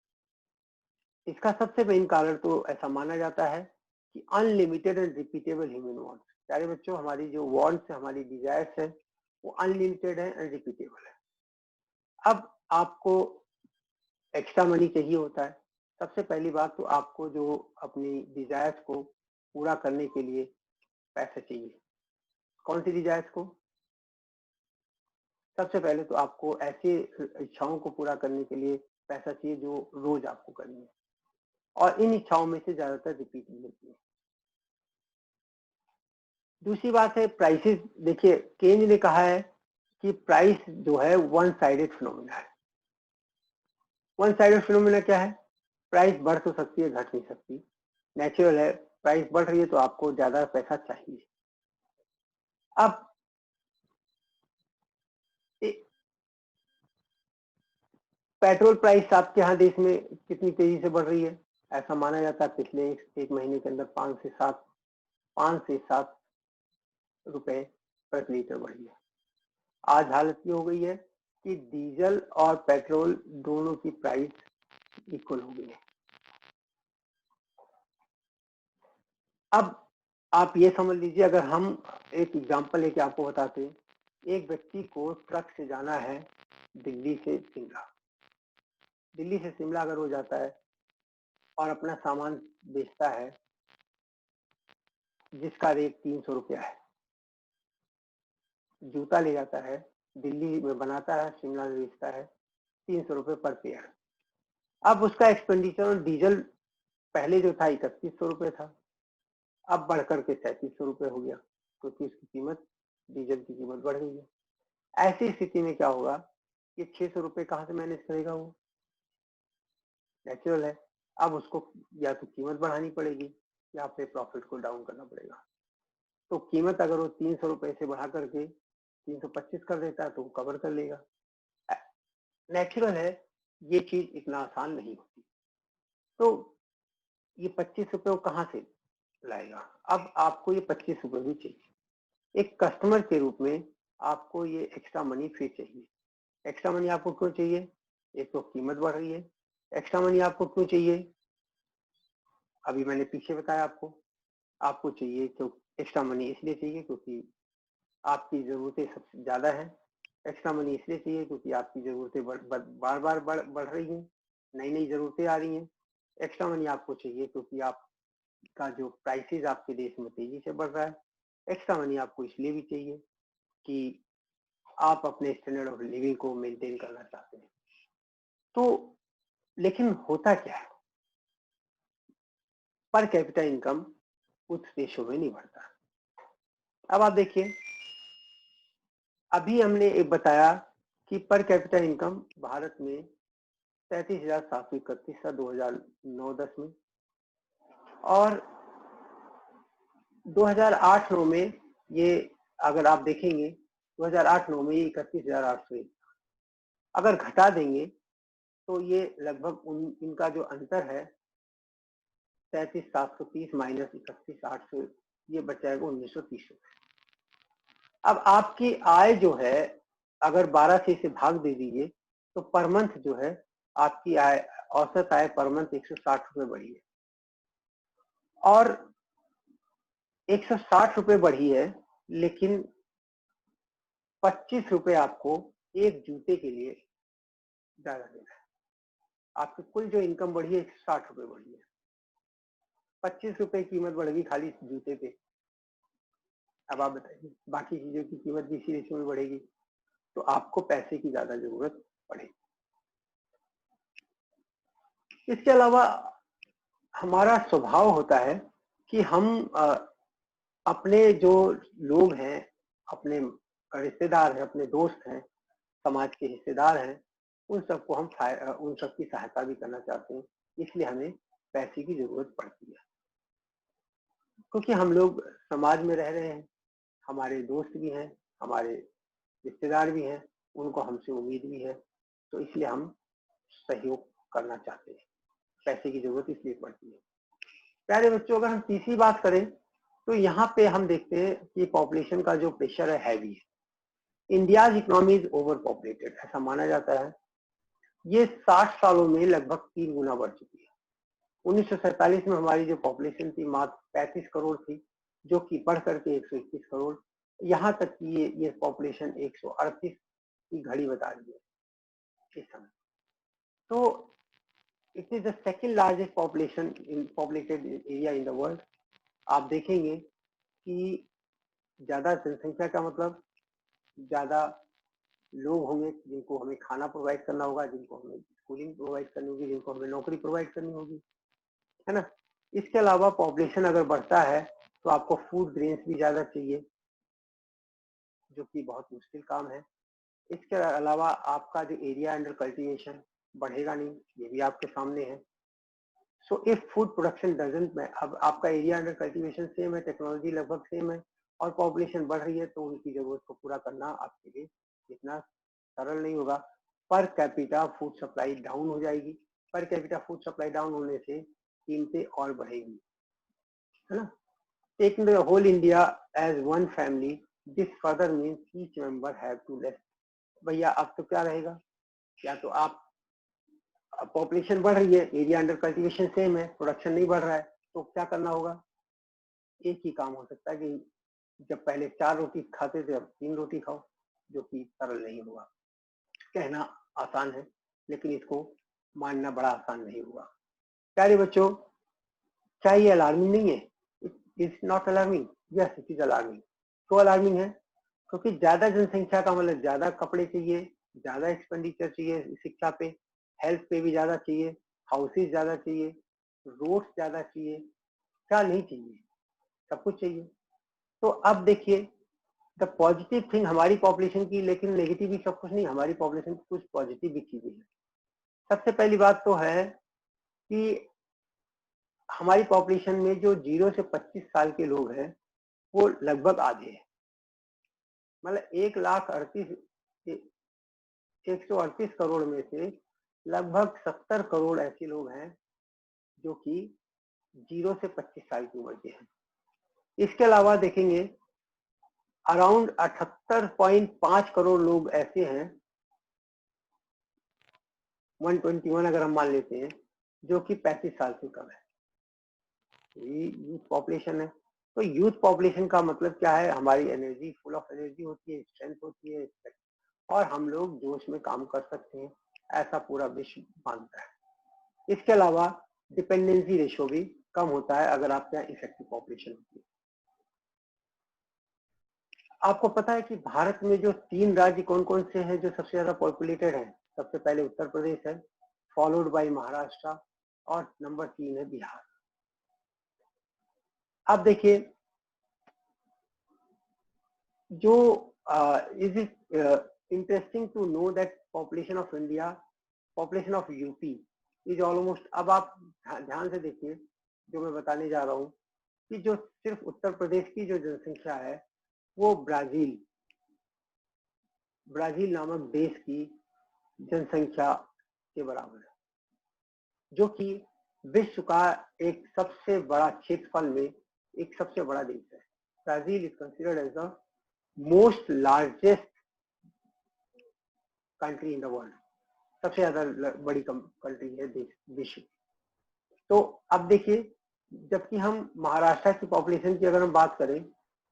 इसका सबसे मेन कारण तो ऐसा माना जाता है कि unlimited and repeatable human wants. प्यारे बच्चों, हमारी जो वांट्स है, हमारी डिजायर्स है, वो अनलिमिटेड है एंड रिपीटेबल है। अब आपको एक्स्ट्रा मनी चाहिए होता है। सबसे पहली बात तो आपको जो अपनी डिजायर्स को पूरा करने के लिए पैसे चाहिए। कौन सी डिजायर्स को? सबसे पहले तो आपको ऐसी इच्छाओं को पूरा करने के लिए पैसा चाहिए जो रोज आपको करनी है, और इन इच्छाओं में से ज्यादातर रिपीट भी होती है। दूसरी बात है प्राइसेस। देखिए, केंज ने कहा है कि प्राइस जो है वन साइडेड फिनोमिना है। वन साइडेड फिनोमिना क्या है? प्राइस बढ़ तो सकती है, घट नहीं सकती, नेचुरल है। प्राइस बढ़ रही है तो आपको ज्यादा पैसा चाहिए। अब पेट्रोल प्राइस आपके यहाँ देश में कितनी तेजी से बढ़ रही है? ऐसा माना जाता है पिछले एक महीने के अंदर 5 से 7 रुपए प्रति लीटर बढ़ी है। आज हालत ये हो गई है कि डीजल और पेट्रोल दोनों की प्राइस इक्वल हो गई है। अब आप ये समझ लीजिए, अगर हम एक एग्जांपल लेके आपको बताते हैं, एक व्यक्ति को ट्रक से जाना है दिल्ली से शिमला। दिल्ली से शिमला अगर हो जाता है और अपना सामान बेचता है जिसका रेट 300 रुपया है, जूता ले जाता है, दिल्ली में बनाता है, शिमला में बेचता है, 300 रुपये पर पेयर। अब उसका एक्सपेंडिचर और डीजल पहले जो था 3100 रुपये था, अब बढ़कर के 3700 रुपये हो गया, क्योंकि उसकी कीमत, डीजल की कीमत बढ़ गई है। ऐसी स्थिति में क्या होगा कि 600 रुपये कहाँ से मैनेज करेगा वो? नेचुरल है। अब उसको या तो कीमत बढ़ानी पड़ेगी या फिर प्रॉफिट को डाउन करना पड़ेगा। तो कीमत अगर वो 300 रुपये से बढ़ा करके 325 कर देता है तो वो कवर कर लेगा। नेचुरल है, ये चीज इतना आसान नहीं होती। तो ये 25 रुपये वो कहाँ से लाएगा? अब आपको ये 25 रुपये भी चाहिए। एक कस्टमर के रूप में आपको ये एक्स्ट्रा मनी फिर चाहिए। एक्स्ट्रा मनी आपको क्यों चाहिए? एक तो कीमत बढ़ रही है। एक्स्ट्रा मनी आपको क्यों चाहिए? अभी मैंने पीछे बताया आपको चाहिए तो एक्स्ट्रा मनी इसलिए चाहिए क्योंकि आपकी जरूरतें सबसे ज्यादा है। एक्स्ट्रा मनी इसलिए चाहिए क्योंकि आपकी जरूरतें बार बार बढ़ रही हैं, नई नई जरूरतें आ रही हैं। एक्स्ट्रा मनी आपको चाहिए क्योंकि आपका जो प्राइसेस आपके देश में तेजी से बढ़ रहा है। एक्स्ट्रा मनी आपको इसलिए भी चाहिए कि आप अपने स्टैंडर्ड ऑफ लिविंग को मेंटेन करना चाहते हैं। तो लेकिन होता क्या है, पर कैपिटा इनकम उस देशों में नहीं बढ़ता। अब आप देखिए, अभी हमने एक बताया कि पर कैपिटा इनकम भारत में 37,731 था 2009-10 में, और 2008-9 में ये, अगर आप देखेंगे 2008-9 में ये 31,801। अगर घटा देंगे तो ये लगभग इनका जो अंतर है 37,730 माइनस 31,800, ये बच जाएगा 1,930। अब आपकी आय जो है, अगर 12 से इसे भाग दे दीजिए तो पर मंथ जो है आपकी आय, औसत आय पर मंथ 160 रुपये बढ़ी है। और 160 रुपये बढ़ी है, लेकिन 25 रुपये आपको एक जूते के लिए ज्यादा देना है। आपकी कुल जो इनकम बढ़ी है 160 रुपये बढ़ी है, 25 रुपये कीमत बढ़ गई खाली जूते पे। अब आप बताइए, बाकी चीजों की कीमत भी इसी रेशियो में बढ़ेगी, तो आपको पैसे की ज्यादा जरूरत पड़ेगी। इसके अलावा हमारा स्वभाव होता है कि हम अपने जो लोग हैं, अपने रिश्तेदार हैं, अपने दोस्त हैं, समाज के हिस्सेदार हैं, उन सबको हम उन सबकी सहायता भी करना चाहते हैं। इसलिए हमें पैसे की जरूरत पड़ती है, क्योंकि हम लोग समाज में रह रहे हैं, हमारे दोस्त भी हैं, हमारे रिश्तेदार भी हैं, उनको हमसे उम्मीद भी है, तो इसलिए हम सहयोग करना चाहते हैं। पैसे की जरूरत इसलिए पड़ती है। प्यारे बच्चों, अगर हम तीसरी बात करें तो यहाँ पे हम देखते हैं कि पॉपुलेशन का जो प्रेशर है हैवी है। India's economy is over populated, ऐसा माना जाता है। ये 60 सालों में लगभग 3 गुना बढ़ चुकी है। 1947 में हमारी जो पॉपुलेशन थी मात्र 35 करोड़ थी, जो कि बढ़ करके 121 करोड़, यहाँ तक कि ये पॉपुलेशन 138 की घड़ी बता रही है इस समय। तो it is the second largest population in populated area in the world. आप देखेंगे कि ज्यादा जनसंख्या का मतलब ज्यादा लोग होंगे जिनको हमें खाना प्रोवाइड करना होगा, जिनको हमें स्कूलिंग प्रोवाइड करनी होगी, जिनको हमें नौकरी प्रोवाइड करनी होगी, है ना। इसके अलावा पॉपुलेशन अगर बढ़ता है तो आपको फूड ग्रेन्स भी ज्यादा चाहिए, जो कि बहुत मुश्किल काम है। इसके अलावा आपका जो एरिया अंडर कल्टीवेशन बढ़ेगा नहीं, ये भी आपके सामने है। So if food production doesn't में, अब आपका एरिया अंडर कल्टीवेशन सेम है, टेक्नोलॉजी लगभग सेम है और पॉपुलेशन बढ़ रही है, तो उनकी जरूरत को पूरा करना आपके लिए इतना सरल नहीं होगा। Per capita food supply down हो जाएगी। Per capita food supply down होने से कीमतें और बढ़ेगी, है ना। Taking the whole India as one family, this further means each member have to less. भैया अब तो क्या रहेगा, या तो आप पॉपुलेशन बढ़ रही है, एरिया अंडर कल्टीवेशन सेम है, प्रोडक्शन नहीं बढ़ रहा है, तो क्या करना होगा। एक ही काम हो सकता है कि जब पहले 4 रोटी खाते थे अब 3 रोटी खाओ, जो कि सरल नहीं होगा। कहना आसान है, लेकिन इसको मानना बड़ा आसान नहीं होगा। प्यारे बच्चों, क्या ये अलार्मिंग नहीं है? It is not alarming, yes it is alarming. तो अलार्मिंग है क्योंकि ज्यादा जनसंख्या का मतलब ज्यादा कपड़े चाहिए, ज्यादा एक्सपेंडिचर चाहिए शिक्षा पे, हेल्थ पे भी ज्यादा चाहिए, हाउसेज ज्यादा चाहिए, रोड्स ज्यादा चाहिए। क्या नहीं चाहिए, सब कुछ चाहिए। तो अब देखिए, द पॉजिटिव थिंग हमारी पॉपुलेशन की, लेकिन नेगेटिव भी सब कुछ नहीं, हमारी पॉपुलेशन की कुछ पॉजिटिव भी चीजें हैं। सबसे पहली बात तो है कि हमारी पॉपुलेशन में जो 0 से 25 साल के लोग हैं वो लगभग आधे हैं। मतलब 138 करोड़ में से लगभग 70 करोड़ ऐसे लोग हैं जो कि 0 से 25 साल की उम्र के हैं। इसके अलावा देखेंगे अराउंड 78.5 करोड़ लोग ऐसे हैं, 121 अगर हम मान लेते हैं, जो कि 35 साल से कम है। ये यूथ पॉपुलेशन है। तो यूथ पॉपुलेशन का मतलब क्या है, हमारी एनर्जी फुल ऑफ एनर्जी होती है, स्ट्रेंथ होती है, और हम लोग जोश में काम कर सकते हैं, ऐसा पूरा विश्व मानता है। इसके अलावा डिपेंडेंसी रेशो भी कम होता है अगर आपके यहाँ इफेक्टिव पॉपुलेशन होती है। आपको पता है कि भारत में जो 3 राज्य कौन कौन से हैं जो सबसे ज्यादा पॉपुलेटेड हैं? सबसे पहले उत्तर प्रदेश है, फॉलोड बाय महाराष्ट्र, और नंबर 3 है बिहार। अब देखिए, जो is it interesting to know that population of India, population of UP is almost, अब आप ध्यान से देखिए जो मैं बताने जा रहा हूँ, कि जो सिर्फ उत्तर प्रदेश की जो जनसंख्या है वो ब्राजील नामक देश की जनसंख्या के बराबर है, जो कि विश्व का एक सबसे बड़ा क्षेत्रफल में एक सबसे बड़ा देश है। Brazil is considered as the most largest country in the world, सबसे ज्यादा बड़ी कंट्री है देश विश्व। तो अब देखिए, जबकि हम महाराष्ट्र की पॉपुलेशन की अगर हम बात करें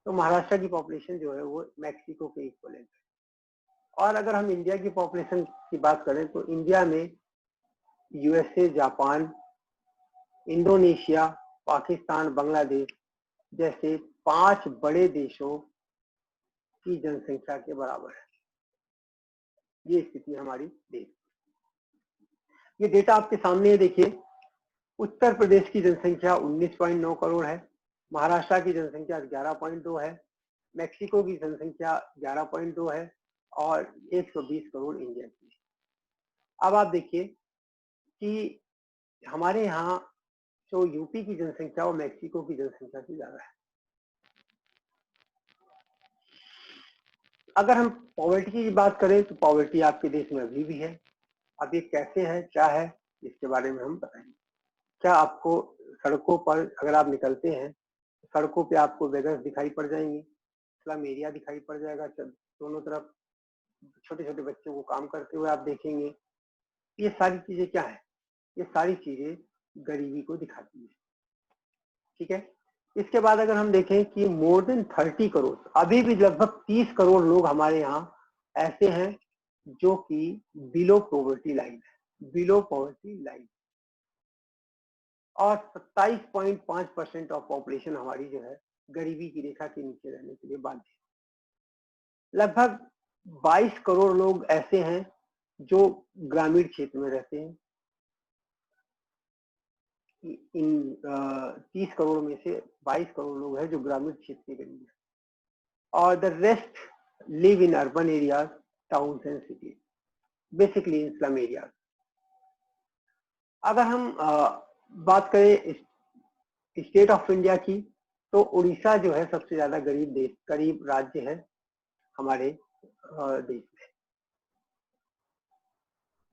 तो महाराष्ट्र की पॉपुलेशन जो है वो मैक्सिको के इक्वलेंट है। और अगर हम इंडिया की पॉपुलेशन की बात करें तो इंडिया में USA, Japan, Indonesia, Pakistan, Bangladesh जैसे 5 बड़े देशों की जनसंख्या के बराबर है। ये स्थिति हमारी देश। ये डेटा आपके सामने है, देखिए उत्तर प्रदेश की जनसंख्या 19.9 करोड़ है, महाराष्ट्र की जनसंख्या 11.2 है, मेक्सिको की जनसंख्या 11.2 है और 120 करोड़ इंडिया की। अब आप देखिए कि हमारे यहाँ जो यूपी की जनसंख्या वो मेक्सिको की जनसंख्या से ज्यादा है। अगर हम पॉवर्टी की बात करें तो पॉवर्टी आपके देश में अभी भी है। अब ये कैसे है, क्या है, इसके बारे में हम बताएंगे। क्या आपको सड़कों पर अगर आप निकलते हैं, सड़कों पे आपको बेगर्स दिखाई पड़ जाएंगे, स्लम एरिया दिखाई पड़ जाएगा, दोनों तरफ छोटे छोटे बच्चों को काम करते हुए आप देखेंगे। ये सारी चीजें क्या है? ये सारी चीजें गरीबी को दिखाती है। ठीक है। इसके बाद अगर हम देखें कि मोर देन 30 करोड़, अभी भी लगभग 30 करोड़ लोग हमारे यहाँ ऐसे हैं जो कि बिलो पॉवर्टी लाइन है, बिलो पॉवर्टी लाइन। और 27.5% ऑफ पॉपुलेशन हमारी जो है गरीबी की रेखा के नीचे रहने के लिए बाध्य है। लगभग 22 करोड़ लोग ऐसे हैं जो ग्रामीण क्षेत्र में रहते हैं। इन 30 करोड़ में से 22 करोड़ लोग हैं जो ग्रामीण क्षेत्र के गरीब हैं, और the rest live in urban areas, towns and cities, basically in slum areas. अगर हम बात करें स्टेट ऑफ इंडिया की, तो उड़ीसा जो है सबसे ज्यादा गरीब राज्य है हमारे देश में।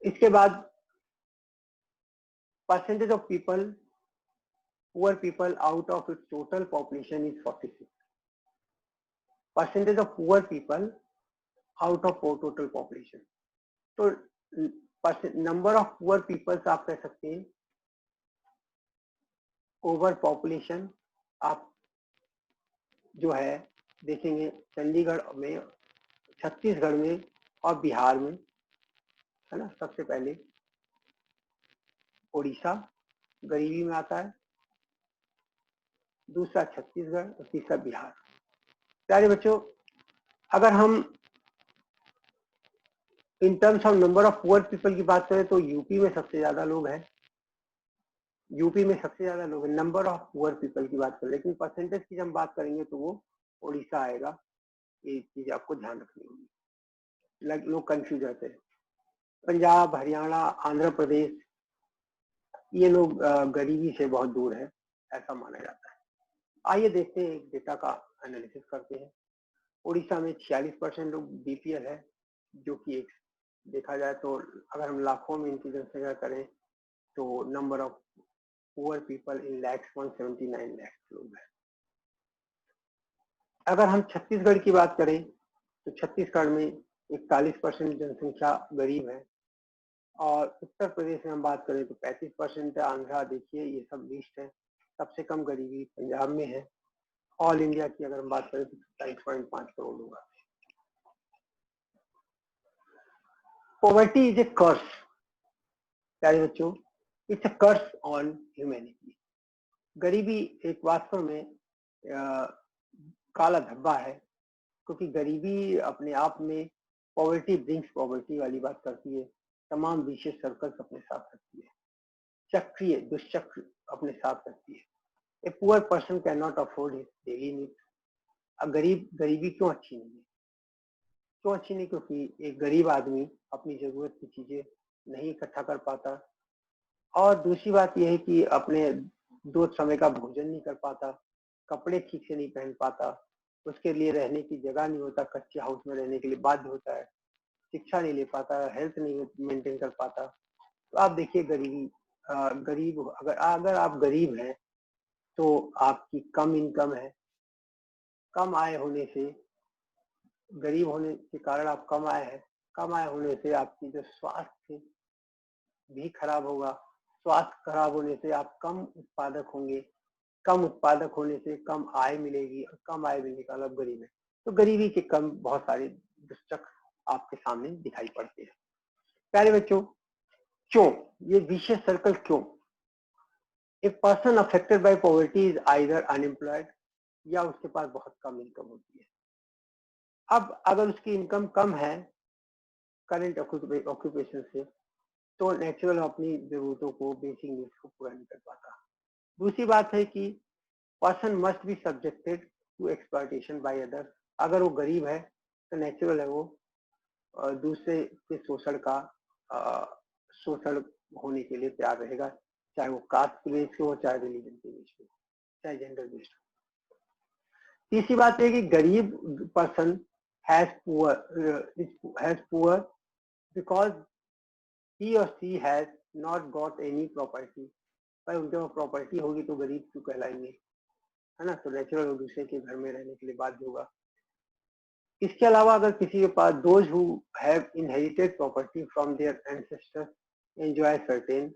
इसके बाद percentage of people, poor people out of its total population is 46। Percentage of poor people out of total population. तो नंबर ऑफ पुअर पीपल्स आप कह सकते हैं, ओवर पॉपुलेशन आप जो है देखेंगे चंडीगढ़ में, छत्तीसगढ़ में और बिहार में, है ना। सबसे पहले उड़ीसा गरीबी में आता है, दूसरा छत्तीसगढ़ और तीसरा बिहार। प्यारे बच्चों, अगर हम in terms of number of poor people की बात करें तो यूपी में सबसे ज्यादा लोग हैं, यूपी में सबसे ज्यादा लोग हैं नंबर ऑफ पुअर पीपल की बात करें। लेकिन परसेंटेज की जब बात करेंगे तो वो उड़ीसा आएगा। ये चीज आपको ध्यान रखनी होगी, लोग कंफ्यूज रहते हैं। पंजाब, हरियाणा, आंध्र प्रदेश, ये लोग गरीबी से बहुत दूर है ऐसा माना जाता है। आइए देखते हैं, एक डेटा का एनालिसिस करते हैं। उड़ीसा में 46% लोग बीपीएल है, जो कि एक देखा जाए तो अगर हम लाखों में इनकी जनसंख्या करें तो number of poor people in lakhs 179 lakh लोग हैं। अगर हम छत्तीसगढ़ की बात करें तो छत्तीसगढ़ में 41% जनसंख्या गरीब है, और उत्तर प्रदेश में हम बात करें तो 35% है। आंध्रा देखिए, ये सब लिस्ट है। सबसे कम गरीबी पंजाब में है। ऑल इंडिया की अगर हम बात करें तो 27.5 करोड़ लोग आते हैं। पॉवर्टी इज ए कर्स, प्यारे बच्चों, it's a curse on humanity. गरीबी एक वास्तव में काला धब्बा है, क्योंकि गरीबी अपने आप में, पॉवर्टी ब्रिंग्स पॉवर्टी वाली बात करती है, तमाम विशेष सर्कल्स अपने साथ रखती है, चक्रीय दुष्चक्र अपने साथ रखती है। A poor person can not afford his daily needs. गरीबी क्यों अच्छी नहीं है? क्यों अच्छी नहीं? क्योंकि एक गरीब आदमी अपनी जरूरत की चीजें नहीं इकट्ठा कर पाता, और दूसरी बात यह है कि अपने 2 समय का भोजन नहीं कर पाता, कपड़े ठीक से नहीं पहन पाता, उसके लिए रहने की जगह नहीं होता, कच्चे हाउस में रहने के लिए बाध्य होता है, शिक्षा नहीं ले पाता, हेल्थ नहीं मेंटेन कर पाता। तो आप देखिए गरीबी, गरीब अगर आप गरीब हैं तो आपकी कम इनकम है, कम आय होने से, गरीब होने के कारण आप कम आय है, कम आय होने से आपकी जो स्वास्थ्य भी खराब होगा, स्वास्थ्य खराब होने से आप कम उत्पादक होंगे, कम उत्पादक होने से कम आय मिलेगी, और कम आय मिलने का मतलब गरीब है। तो गरीबी के कम बहुत सारे दुष्चक्र आपके सामने दिखाई पड़ते हैं। प्यारे बच्चों, क्यों ये विशेष सर्कल क्यों? A person affected by poverty is either unemployed, या उसके पास बहुत कम इनकम होती है। अब अगर उसकी इनकम कम है करंट ऑक्यूपेशन से, तो नेचुरल अपनी जरूरतों को, बेसिक नीड्स को पूरा नहीं कर पाता। दूसरी बात है कि person must be subjected to exploitation by other. अगर वो गरीब है तो नेचुरल है वो दूसरे के शोषण का शोषण होने के लिए तैयार रहेगा, चाहे वो कास्ट बेस के हो, चाहे रिलीजन के बेस पे, चाहे जेंडर बेस्ड हो। तीसरी बात है कि गरीब person has poor because he or she has not got any property. भाई उनके पास प्रॉपर्टी होगी तो गरीब क्यों कहलाएंगे, है ना। तो नेचुरल वो दूसरे के घर में रहने के लिए बाध्य होगा। इसके अलावा अगर किसी के पास those who have inherited property from their ancestors enjoy certain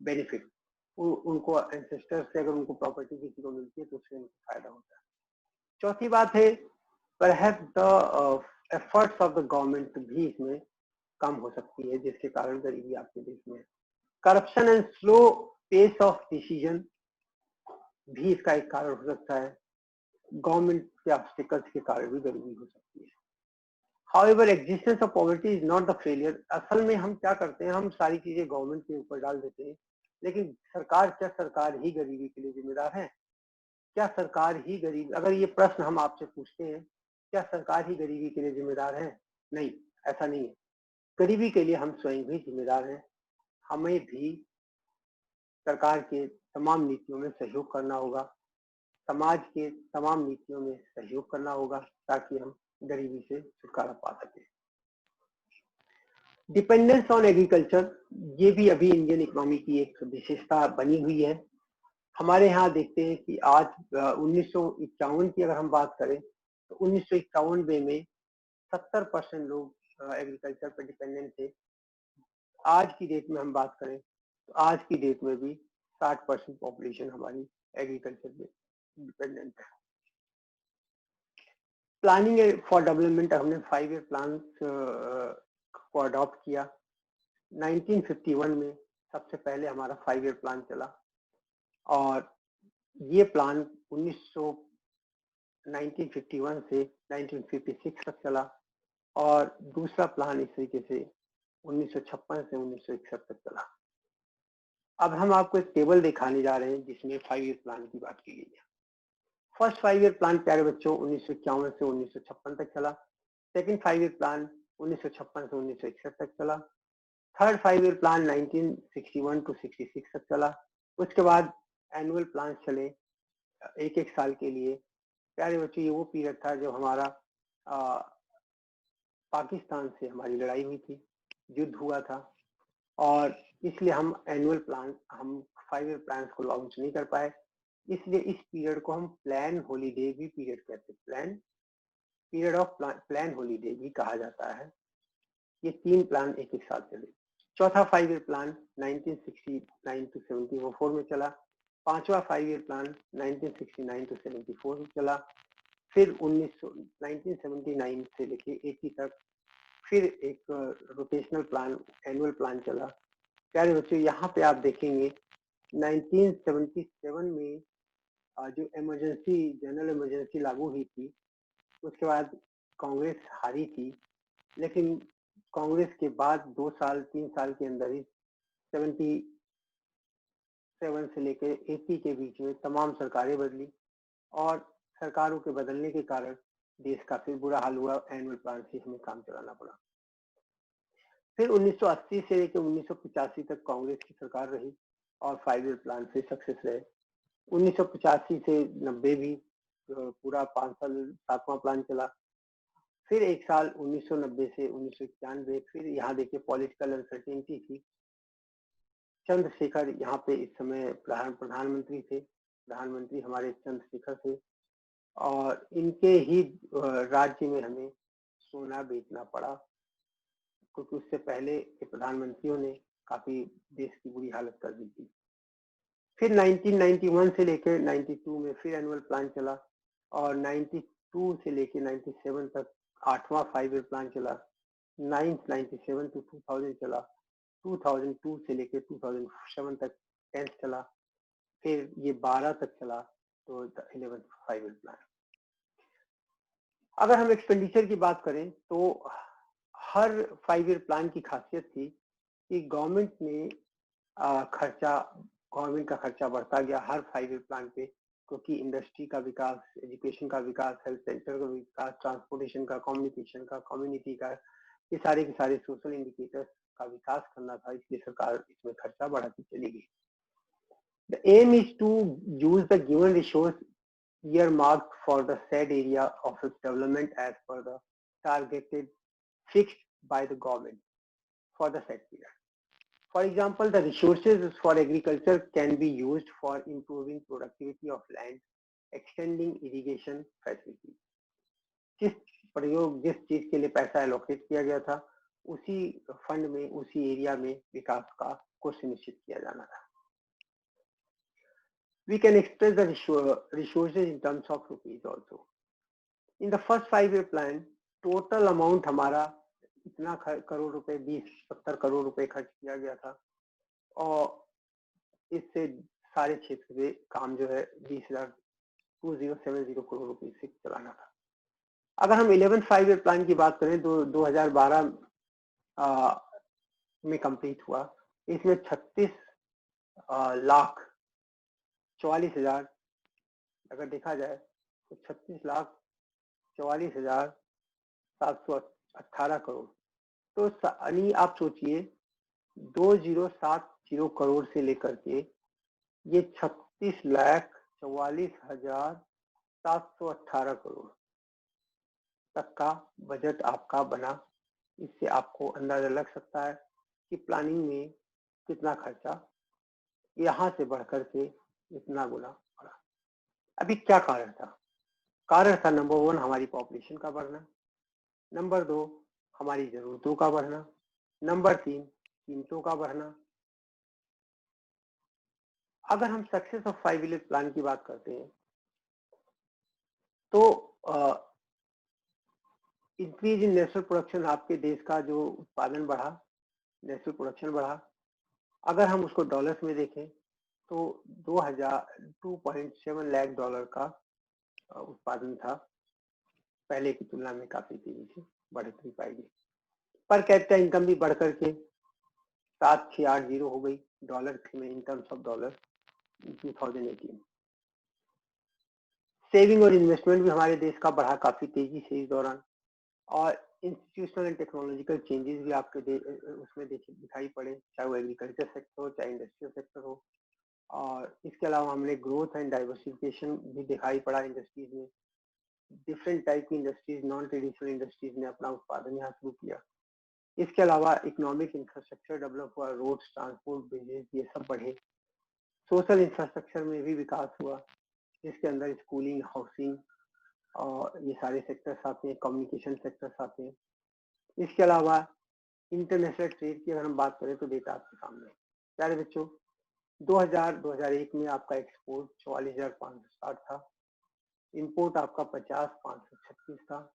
benefit, उनको एंसेस्टर से अगर उनको प्रॉपर्टी किसी को मिलती है तो उससे उनको फायदा होता है। चौथी बात है perhaps the efforts of the government भी इसमें कम हो सकती है, जिसके कारण गरीबी आपके देश में। Corruption and slow pace of decision भी इसका एक कारण हो सकता है। गवर्नमेंट के ऑब्स्टिकल्स के कारण भी गरीबी हो सकती है। However, existence of poverty is not the failure। असल में हम क्या करते हैं, हम सारी चीजें गवर्नमेंट के ऊपर डाल देते हैं, लेकिन क्या सरकार ही गरीबी के लिए जिम्मेदार है? क्या सरकार ही गरीब, अगर ये प्रश्न हम आपसे पूछते हैं, क्या सरकार ही गरीबी के लिए जिम्मेदार है? नहीं, ऐसा नहीं है। गरीबी के लिए हम स्वयं भी जिम्मेदार हैं। हमें भी सरकार के तमाम नीतियों में सहयोग करना होगा, समाज के तमाम नीतियों में सहयोग करना होगा, ताकि हम गरीबी से छुटकारा पा सकें। डिपेंडेंस ऑन एग्रीकल्चर, ये भी अभी इंडियन इकोनॉमी की एक विशेषता बनी हुई है। हमारे यहाँ देखते हैं कि आज 1951 की अगर हम बात करें तो 1991 में 70% लोग एग्रीकल्चर पर डिपेंडेंट थे। आज की डेट में हम बात करें तो आज की डेट में भी 60% पॉपुलेशन हमारी एग्रीकल्चर पे डिपेंडेंट है। प्लानिंग फॉर डेवलपमेंट, हमने 5 ईयर प्लान को अडॉप्ट किया। 1951 में सबसे पहले हमारा 5 ईयर प्लान चला और ये प्लान 1951 से 1956 तक चला और दूसरा प्लान इस तरीके से 1956 से 1961 तक चला। अब हम आपको एक टेबल दिखाने जा रहे हैं जिसमें 5 ईयर प्लान की बात की गई है। फर्स्ट 5 ईयर प्लान प्यारे बच्चों 1951 से 1956 तक चला। सेकंड 5 ईयर प्लान 1956 से 1961 तक चला। थर्ड 5 ईयर प्लान 1961 टू 66 तक चला। उसके बाद एनुअल प्लान चले एक एक साल के लिए। प्यारे बच्चों, ये वो पीरियड था जब हमारा पाकिस्तान से हमारी लड़ाई हुई थी, युद्ध हुआ था, और इसलिए हम एनुअल प्लान, हम 5 ईयर प्लान को लॉन्च नहीं कर पाए। इसलिए इस पीरियड को हम प्लान हॉलीडे भी पीरियड कहते हैं, पीरियड ऑफ प्लान हॉलीडे भी कहा जाता है। ये 3 प्लान एक एक साथ चले। चौथा 5 ईयर प्लान 1969 टू 74 में चला। पांचवा 5 ईयर प्लान 1969 टू 74 में चला। फिर 1979 से लेके 80 तक फिर एक रोटेशनल प्लान, एनुअल प्लान चला। प्यारे बच्चों, यहाँ पे आप देखेंगे 1977 में जो इमरजेंसी, जनरल इमरजेंसी लागू हुई थी, उसके बाद कांग्रेस हारी थी, लेकिन कांग्रेस के बाद 2 साल 3 साल के अंदर ही 77 से लेकर 80 के बीच में तमाम सरकारें बदली और सरकारों के बदलने के कारण देश का फिर बुरा हाल हुआ। एनुअल प्लान से हमें काम चलाना पड़ा। फिर 1980 से लेकर 1985 तक कांग्रेस की सरकार रही और 5 ईयर प्लान से सक्सेस रहे। 1985 से 90 भी पूरा 5 साल 7वां प्लान चला। फिर एक साल 1990 से 1991, फिर यहाँ देखिए पॉलिटिकल अनसर्टेनिटी थी। चंद्रशेखर यहाँ पे इस समय प्रधानमंत्री थे, प्रधानमंत्री हमारे चंद्रशेखर थे, और इनके ही राज्य में हमें सोना बेचना पड़ा, क्योंकि उससे पहले के प्रधानमंत्रियों ने काफी देश की बुरी हालत कर दी थी। फिर 1991 से लेकर 92 में फिर एनुअल प्लान चला और 92 से लेकर 97 तक 8वां 5 ईयर प्लान चला। 97 टू 2000 चला। 2002 से लेकर 2007 तक 10th चला। फिर ये 12 तक चला, तो 11th 5 ईयर प्लान। अगर हम एक्सपेंडिचर की बात करें तो हर 5 ईयर प्लान की खासियत थी कि गवर्नमेंट ने गवर्नमेंट का खर्चा बढ़ता गया हर 5 ईयर प्लान पे, क्योंकि इंडस्ट्री का विकास, एजुकेशन का विकास, हेल्थ सेंटर का विकास, ट्रांसपोर्टेशन का, कम्युनिकेशन का, कम्युनिटी का, ये सारे के सारे सोशल इंडिकेटर्स का विकास करना था, इसलिए सरकार इसमें खर्चा बढ़ाती चली गई। The aim is to use the given resource earmarked for the said area of its development as per the targeted fixed by the government for the said period. For example, the resources for agriculture can be used for improving productivity of land, extending irrigation facilities. जिस चीज के लिए पैसा allocate किया गया था, उसी fund में, उसी एरिया में विकास को सुनिश्चित किया जाना था. We can express the resources in terms of rupees also. In the first 5-year plan, total amount हमारा इतना करोड़ रुपए, 20-70 करोड़ रुपए खर्च किया गया था, और इससे सारे क्षेत्र में काम जो है 20,070 करोड़ रुपए से चलाना था. अगर हम 11th 5-year प्लान की बात करें तो 2012 में कंप्लीट हुआ. इसमें 36,44,000 अगर देखा जाए तो 36,44,718 करोड़. तो यानी आप सोचिए 2070 करोड़ से लेकर के ये 36,44,718 करोड़ तक का बजट आपका बना. इससे आपको अंदाजा लग सकता है कि प्लानिंग में कितना खर्चा यहाँ से बढ़कर के इतना गुना बढ़ा. अभी क्या कारण था? कारण था नंबर 1 हमारी पॉपुलेशन का बढ़ना, नंबर 2 हमारी जरूरतों का बढ़ना, नंबर 3 कीमतों का बढ़ना. अगर हम सक्सेस ऑफ 5-ईयर प्लान की बात करते हैं तो इंक्रीज इन नेशनल प्रोडक्शन, आपके देश का जो उत्पादन बढ़ा, नेशनल प्रोडक्शन बढ़ा. अगर हम उसको डॉलर्स में देखें तो 2.7 लाख डॉलर का उत्पादन था, पहले की तुलना में काफी तेजी से बढ़ती पाई गई. पर कैपिटा इनकम भी बढ़कर के 7,680 हो गई डॉलर में, in terms of dollar 2018. Saving और इन्वेस्टमेंट भी हमारे देश का बढ़ा काफी तेजी से इस दौरान, और इंस्टीट्यूशनल एंड टेक्नोलॉजिकल चेंजेस भी आपके उसमें दिखाई पड़े, चाहे वो एग्रीकल्चर सेक्टर हो, चाहे इंडस्ट्रियल सेक्टर हो. और इसके अलावा हमने ग्रोथ एंड डाइवर्सिफिकेशन भी दिखाई पड़ा इंडस्ट्रीज में. डिफरेंट टाइप की इंडस्ट्रीज, नॉन ट्रेडिशनल इंडस्ट्रीज ने अपना उत्पादन यहाँ शुरू किया. इसके अलावा इकोनॉमिक इंफ्रास्ट्रक्चर डेवलप हुआ, रोड्स, ट्रांसपोर्ट, बिजनेस, ये सब बढ़े. सोशल इंफ्रास्ट्रक्चर में भी विकास हुआ, जिसके अंदर स्कूलिंग, हाउसिंग और ये सारे सेक्टर्स आते हैं, कम्युनिकेशन सेक्टर्स आते हैं. इसके अलावा इंटरनेशनल ट्रेड की अगर हम बात करें तो डेटा आपके सामने है. प्यारे बच्चों, 2000-2001 में आपका एक्सपोर्ट 44,560 था, इंपोर्ट आपका 50,536 था,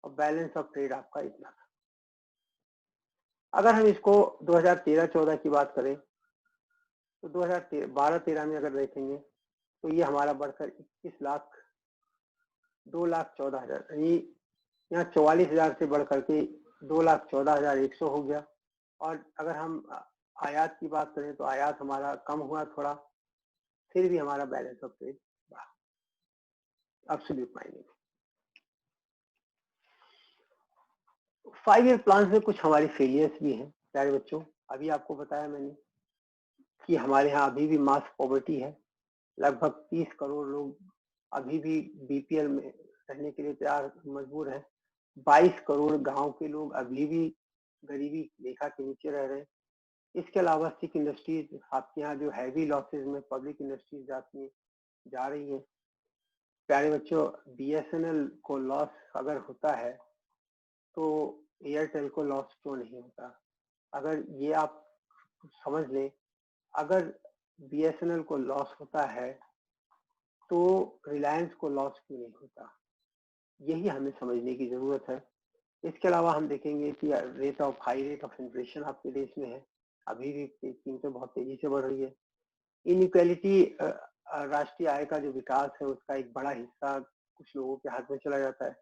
और बैलेंस ऑफ ट्रेड आपका इतना था. अगर हम इसको 2013-14 की बात करें तो 2012-13 में अगर देखेंगे तो ये हमारा बढ़कर 2,14,000, यहाँ 44,000 से बढ़कर के 2,14,100 हो गया. और अगर हम आयात की बात करें तो आयात हमारा कम हुआ थोड़ा, फिर भी हमारा बैलेंस ऑफ ट्रेड बढ़ा एब्सोल्यूट मायने में. 5-ईयर प्लान में कुछ हमारे फेलियर्स भी हैं प्यारे बच्चों. अभी आपको बताया मैंने कि हमारे यहाँ अभी भी मास पॉवर्टी है. लगभग 30 करोड़ लोग अभी भी बीपीएल में रहने के लिए तैयार मजबूर हैं. 22 करोड़ गांव के लोग अभी भी गरीबी रेखा के नीचे रह रहे हैं. इसके अलावा सिक इंडस्ट्रीज आपके यहाँ जो हैवी लॉसेज में पब्लिक इंडस्ट्रीज जा रही है. प्यारे बच्चों, बीएसएनएल को लॉस अगर होता है तो एयरटेल को लॉस क्यों नहीं होता? अगर ये आप समझ लें, अगर बीएसएनएल को लॉस होता है तो रिलायंस को लॉस क्यों नहीं होता? यही हमें समझने की जरूरत है. इसके अलावा हम देखेंगे कि हाई रेट ऑफ इन्फ्लेशन आपके देश में है, अभी भी कीमतें बहुत तेजी से बढ़ रही है. इनइक्वालिटी, राष्ट्रीय आय का जो विकास है उसका एक बड़ा हिस्सा कुछ लोगों के हाथ में चला जाता है.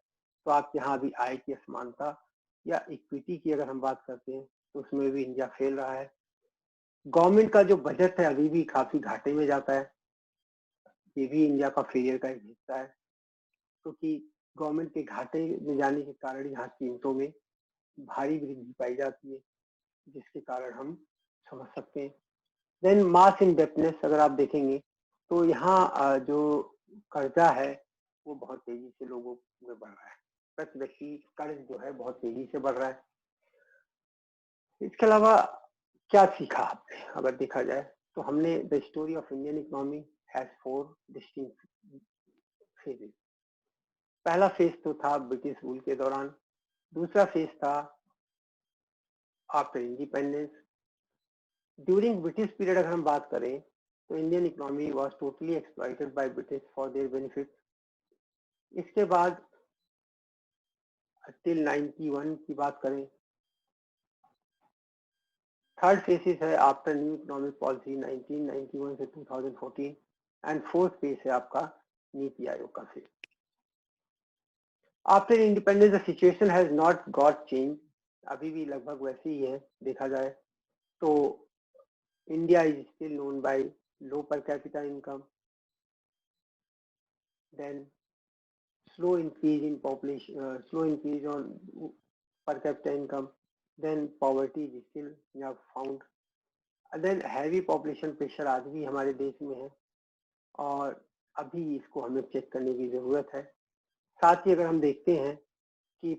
तो आपके यहाँ अभी आय की असमानता या इक्विटी की अगर हम बात करते हैं तो उसमें भी इंडिया फेल रहा है। गवर्नमेंट का जो बजट है अभी भी काफी घाटे में जाता है, ये भी इंडिया का फेलियर का एक हिस्सा है, क्योंकि गवर्नमेंट के घाटे में जाने के कारण यहाँ कीमतों में भारी वृद्धि पाई जाती है, जिसके कारण हम समझ सकते हैं। देन मास इंडेप्टनेस अगर आप देखेंगे तो यहाँ जो कर्जा है वो बहुत तेजी से लोगों में बढ़ रहा है, प्रति व्यक्ति कर्ज जो है बहुत तेजी से बढ़ रहा है। इसके अलावा क्या सीखा आपने अगर देखा जाए तो हमने the story of Indian economy has 4 distinct phases. पहला फेज तो था ब्रिटिश रूल के दौरान, दूसरा फेज था after independence. During British period अगर हम बात करें तो Indian economy was totally exploited by British for their benefit. इसके बाद टिल 91 की बात करें, थर्ड फेसिस है आफ्टर न्यू इकोनॉमिक पॉलिसी 1991 से 2014 एंड फोर्थ फेज है आपका नीति आयोग का phase. After independence the situation has not got change, अभी भी लगभग वैसे ही है देखा जाए तो। India is still known by low per capita income, then slow increase in population, slow increase on per capita income, then poverty is still found, and then heavy population pressure आज भी हमारे देश में है और अभी इसको हमें चेक करने की जरूरत है। साथ ही अगर हम देखते हैं कि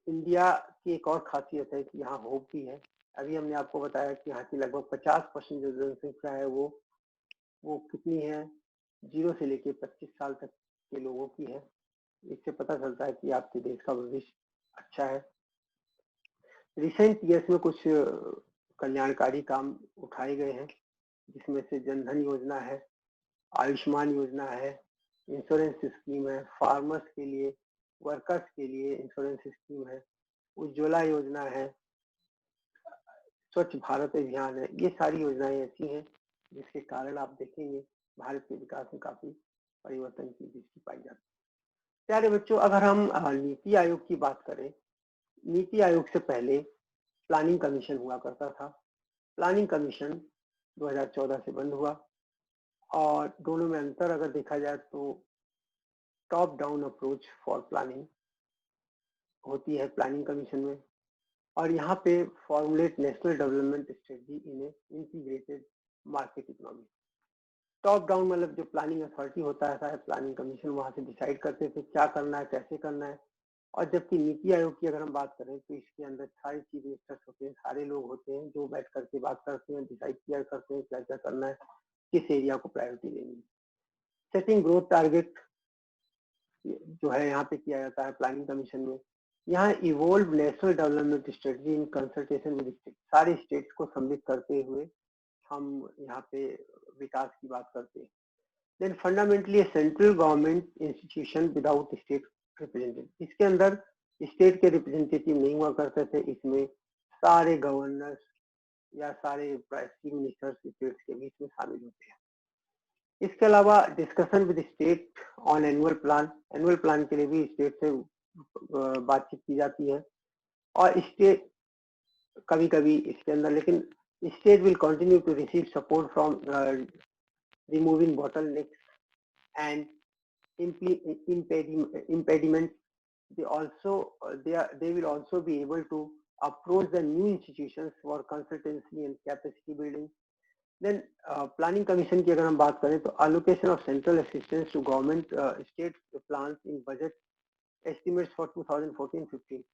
इंडिया की एक और खासियत है कि यहाँ होप भी है। अभी हमने आपको बताया कि यहाँ की लगभग 50% जो जनसंख्या है वो कितनी है, 0 से लेकर 25 साल तक के लोगों की है। इससे पता चलता है कि आपके देश का भविष्य अच्छा है। रिसेंट ईयर्स में कुछ कल्याणकारी काम उठाए गए हैं, जिसमें से जनधन योजना है, आयुष्मान योजना है, इंश्योरेंस स्कीम है, फार्मर्स के लिए, वर्कर्स के लिए इंश्योरेंस स्कीम है, उज्ज्वला योजना है, स्वच्छ भारत अभियान है। ये सारी योजनाएं ऐसी हैं जिसके कारण आप देखेंगे भारत के विकास में काफी परिवर्तन की दृष्टि पाई जाती है। प्यारे बच्चों, अगर हम नीति आयोग की बात करें, नीति आयोग से पहले प्लानिंग कमीशन हुआ करता था। प्लानिंग कमीशन 2014 से बंद हुआ और दोनों में अंतर अगर देखा जाए तो top down approach for planning होती है प्लानिंग कमीशन में, और यहाँ पे formulate national development strategy in A integrated market economy. Top down मतलब जो प्लानिंग अथॉरिटी होता है प्लानिंग कमीशन, वहां से डिसाइड करते थे क्या करना है, कैसे करना है। और जबकि नीति आयोग की अगर हम बात करें तो इसके अंदर सारी चीफ मिनिस्टर्स होते हैं, सारे लोग होते हैं जो बैठ करके बात करते हैं, डिसाइड किया करते हैं क्या क्या करना है, किस एरिया को प्रायोरिटी देनी है। सेटिंग ग्रोथ टारगेट जो है यहाँ पे किया जाता है प्लानिंग कमीशन में। यहाँ evolve national development strategy in consultation with state, सारे स्टेट्स को सम्मिलित करते हुए हम यहाँ पे विकास की बात करते हैं। Then fundamentally central government institution without state representative, इसके अंदर स्टेट के रिप्रेजेंटेटिव नहीं हुआ करते थे, इसमें सारे गवर्नर्स या सारे चीफ मिनिस्टर्स स्टेट्स के बीच में शामिल होते हैं। इसके अलावा discussion with state on annual plan के लिए भी स्टेट से बातचीत की जाती है। और स्टेट कभी कभी इसके अंदर, लेकिन state will continue to receive support from removing bottlenecks and impediments. They will also be able to approach the new institutions for consultancy and capacity building. Then planning commission की अगर हम बात करें तो allocation of central assistance to government state plans in budget estimates for 2014-15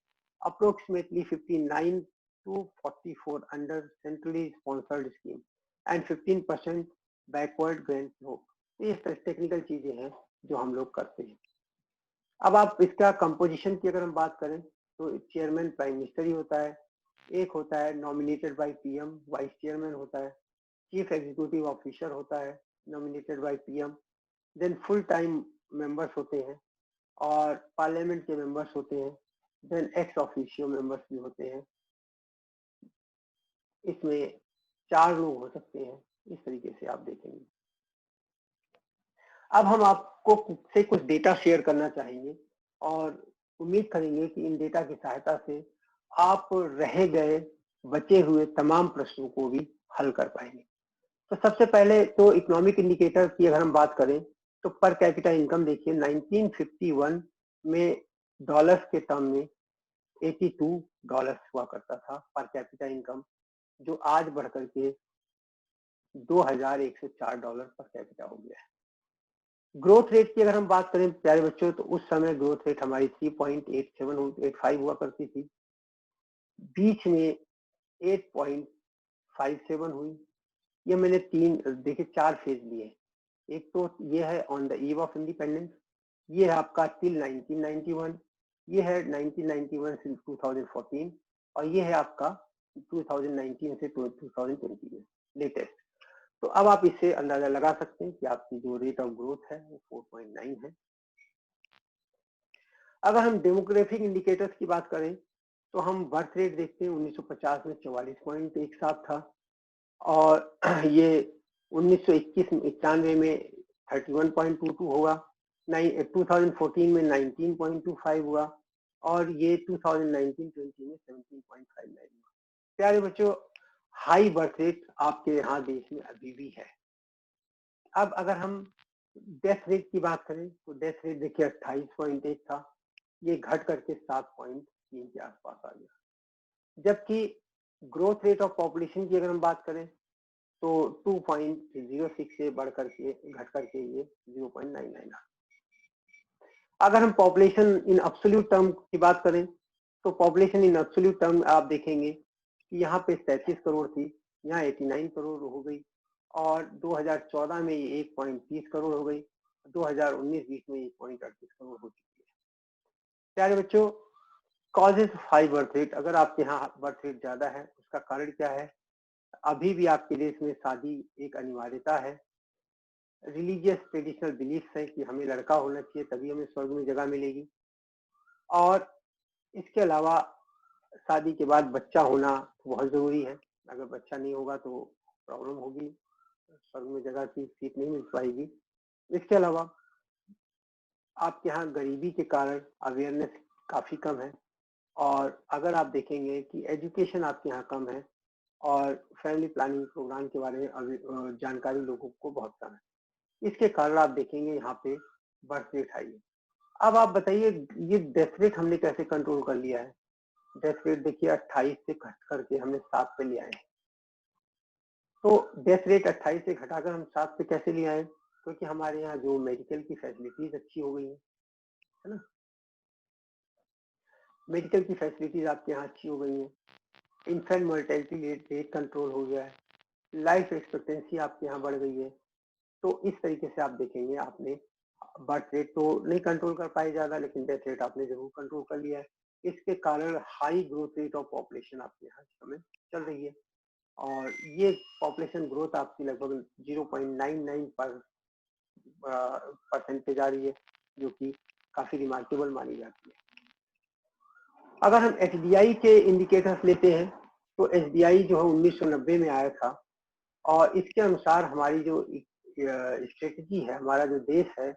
approximately 59 to 44 under centrally sponsored scheme and 15% backward grant हो। ये technical चीजें हैं जो हम लोग करते हैं। अब आप इसका कंपोजिशन की अगर हम बात करें तो चेयरमैन प्राइम मिनिस्टर ही होता है, एक होता है nominated by PM, vice chairman होता है, चीफ एग्जीक्यूटिव ऑफिसर होता है nominated by PM, then full time members होते हैं और पार्लियामेंट के मेंबर्स होते हैं, देन एक्स ऑफिशियो मेंबर्स भी होते हैं। इसमें 4 लोग हो सकते हैं, इस तरीके से आप देखेंगे। अब हम आपको से कुछ डेटा शेयर करना चाहेंगे और उम्मीद करेंगे कि इन डेटा की सहायता से आप रह गए बचे हुए तमाम प्रश्नों को भी हल कर पाएंगे। तो सबसे पहले तो इकोनॉमिक इंडिकेटर की अगर हम बात करें तो पर कैपिटा इनकम देखिए 1951 में डॉलर्स के टर्म में $82 हुआ करता था पर कैपिटा इनकम, जो आज बढ़कर के $2104 पर कैपिटा हो गया है। ग्रोथ रेट की अगर हम बात करें प्यारे बच्चों तो उस समय ग्रोथ रेट हमारी 3.85 हुआ करती थी, बीच में 8.57 हुई। ये मैंने देखिए 4 फेज लिए। एक तो ये है on the eve of independence, ये है आपका टिल 1991, ये है 1991 से 2014 और ये है आपका 2019 से 2020 में लेटेस्ट। तो अब आप इससे अंदाजा लगा सकते हैं कि आपकी जो रेट ऑफ ग्रोथ है वो 4.9 है। अगर हम डेमोग्राफिक इंडिकेटर्स की बात करें तो हम बर्थ रेट देखते हैं 1950 में 44.17 था और ये 1991 में 31.22 होगा, 2014 में 19.25 हुआ और ये 2019-20 में 17.59 हुआ। प्यारे बच्चों, हाई बर्थ रेट आपके यहाँ देश में अभी भी है। अब अगर हम डेथ रेट की बात करें तो डेथ रेट देखिए 28.1 था, ये घट करके 7.3 के आसपास आ गया। जबकि ग्रोथ रेट ऑफ पॉपुलेशन की अगर हम बात करें तो 2.06 से बढ़ करके घट करके ये 0.99 आ। अगर हम पॉपुलेशन इन एब्सोल्यूट टर्म की बात करें तो पॉपुलेशन इन एब्सोल्यूट टर्म आप देखेंगे कि यहाँ पे 33 करोड़ थी, यहाँ 89 करोड़ हो गई और 2014 में ये 1.30 करोड़ हो गई, 2019-20 में 1.38 करोड़ हो चुकी है। प्यारे बच्चों, causes of high birth rate, अगर आपके यहाँ बर्थ रेट ज्यादा है उसका कारण क्या है? अभी भी आपके देश में शादी एक अनिवार्यता है। रिलीजियस ट्रेडिशनल बिलीफ है कि हमें लड़का होना चाहिए तभी हमें स्वर्ग में जगह मिलेगी, और इसके अलावा शादी के बाद बच्चा होना बहुत जरूरी है। अगर बच्चा नहीं होगा तो प्रॉब्लम होगी, स्वर्ग में जगह की सीट नहीं मिल पाएगी। इसके अलावा आपके यहाँ गरीबी के कारण अवेयरनेस काफी कम है और अगर आप देखेंगे कि एजुकेशन आपके यहाँ कम है और फैमिली प्लानिंग प्रोग्राम के बारे में जानकारी लोगों को बहुत कम है। इसके कारण आप देखेंगे यहाँ पे बर्थ रेट हाई है। अब आप बताइए ये डेथ रेट हमने कैसे कंट्रोल कर लिया है? डेथ रेट देखिए 28 से घट करके हमने 7 पे ले आए। तो डेथ रेट 28 से घटाकर हम 7 पे कैसे ले आए? क्योंकि हमारे यहाँ जो मेडिकल की फैसिलिटीज अच्छी हो गई है ना, मेडिकल की फैसिलिटीज आपके यहाँ अच्छी हो गई है, इन्फेंट मोर्टेलिटी रेट कंट्रोल हो गया है, लाइफ एक्सपेक्टेंसी आपके यहाँ बढ़ गई है। तो इस तरीके से आप देखेंगे आपने बर्थ रेट तो नहीं कंट्रोल कर पाए ज्यादा, लेकिन डेथ रेट आपने जरूर कंट्रोल कर लिया है। इसके कारण high growth rate of population आपके यहाँ समय चल रही है और ये पॉपुलेशन ग्रोथ आपकी लगभग 0.99 परसेंट पे जा रही है, जो कि काफी रिमार्केबल मानी जाती है। अगर हम एचडीआई के इंडिकेटर्स लेते हैं तो एचडीआई जो है 1990 में आया था और इसके अनुसार हमारी जो स्ट्रेटजी है, हमारा जो देश है,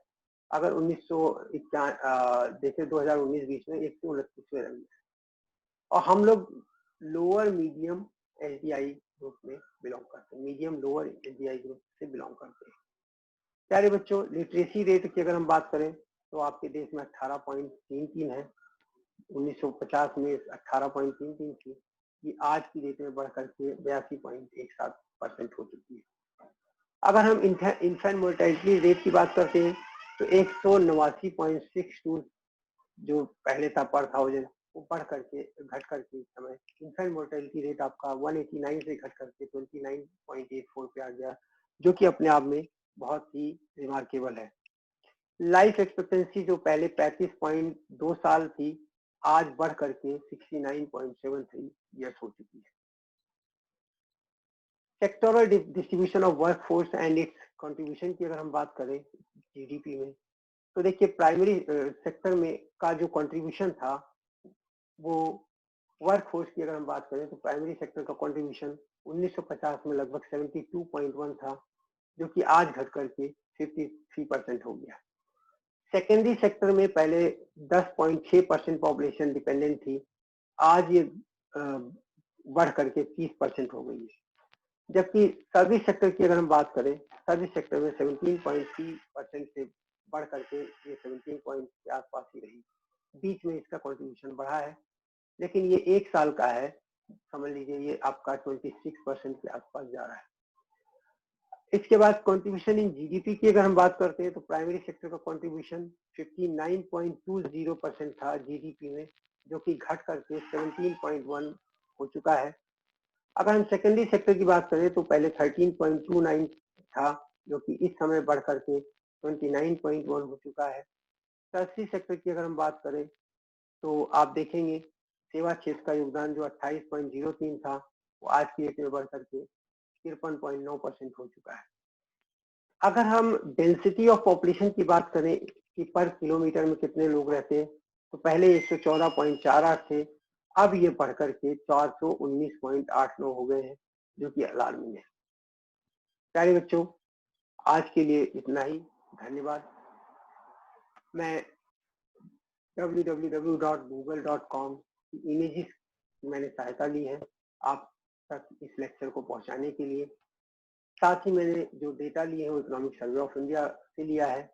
अगर 1991 देखें 2019-20 में 129वें रैंक में और हम लोग लोअर मीडियम एचडीआई ग्रुप में बिलोंग करते हैं, मीडियम लोअर एचडीआई ग्रुप से बिलोंग करते हैं। प्यारे बच्चों, लिटरेसी रेट की अगर हम बात करें तो आपके देश में 18.33 है, 1950 में 18.33 थी, ये आज की डेट में बढ़कर के 82.17% हो चुकी है। अगर हम इन्फेंट मोर्टेलिटी रेट की बात करते हैं तो 189.62 जो पहले था पर 1000 वो बढ़ करके घट करके इस समय इन्फेंट मोर्टेलिटी रेट आपका 189 से घट करके 29.84 पे आ गया, जो कि अपने आप में बहुत ही रिमार्केबल है। लाइफ एक्सपेक्टेंसी जो पहले 35.2 साल थी, आज बढ़ करके 69.73 ईयर्स हो चुकी है। Sectoral distribution of workforce and it's contribution की अगर हम बात करें जीडीपी में तो देखिए प्राइमरी सेक्टर में का जो कंट्रीब्यूशन था वो वर्कफोर्स की अगर हम बात करें तो प्राइमरी सेक्टर का कंट्रीब्यूशन 1950 में लगभग 72.1 था, जो कि आज घट करके 53% हो गया। सेकेंडरी सेक्टर में पहले 10.6% पॉपुलेशन डिपेंडेंट थी, आज ये बढ़ करके 30% हो गई है। जबकि सर्विस सेक्टर की अगर हम बात करें, सर्विस सेक्टर में 17.3% से बढ़ करके ये 17 पॉइंट के आसपास ही रही। बीच में इसका कंट्रीब्यूशन बढ़ा है, लेकिन ये 1 साल का है, समझ लीजिए ये आपका 26% के आसपास जा रहा है। इसके बाद कंट्रीब्यूशन इन जीडीपी की अगर हम बात करते हैं तो प्राइमरी सेक्टर का कंट्रीब्यूशन 59.20% था जीडीपी में, जो कि घट करके 17.1 हो चुका है। अगर हम सेकेंडरी सेक्टर की बात करें तो पहले 13.29 था, जो कि इस समय बढ़ करके 29.1 हो चुका है। टर्सरी सेक्टर की अगर हम बात करें तो आप देखेंगे सेवा क्षेत्र का योगदान जो 28.03 था, वो आज की डेट में बढ़ करके 53.9% हो चुका है। अगर हम डेंसिटी ऑफ पॉपुलेशन की बात करें कि पर किलोमीटर में कितने लोग रहते हैं, तो पहले 114.48 थे, अब ये बढ़कर के 419.89 हो गए हैं, जो कि अलार्मिंग है। प्यारे बच्चों, आज के लिए इतना ही। धन्यवाद। मैं www.google.com की इमेजेस मैंने सहायता ली है आप तक इस लेक्चर को पहुंचाने के लिए। साथ ही मैंने जो डेटा लिए हैं वो इकोनॉमिक सर्वे ऑफ इंडिया से लिया है,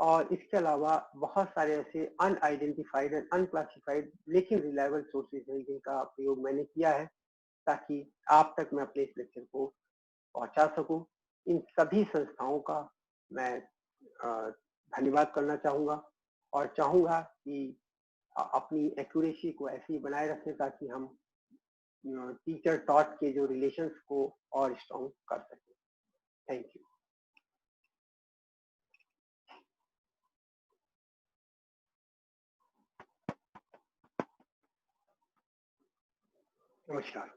और इसके अलावा बहुत सारे ऐसे अनआइडेंटिफाइड एंड अनक्लासिफाइड लेकिन रिलायबल सोर्सेज हैं जिनका प्रयोग मैंने किया है, ताकि आप तक मैं अपने इस लेक्चर को पहुंचा सकूं। इन सभी संस्थाओं का मैं धन्यवाद करना चाहूँगा, और चाहूँगा कि अपनी एक्यूरेसी को ऐसे ही बनाए रखें ताकि हम टीचर टॉट के जो रिलेशंस को और स्ट्रॉन्ग कर सकें। Thank you. नमस्कार।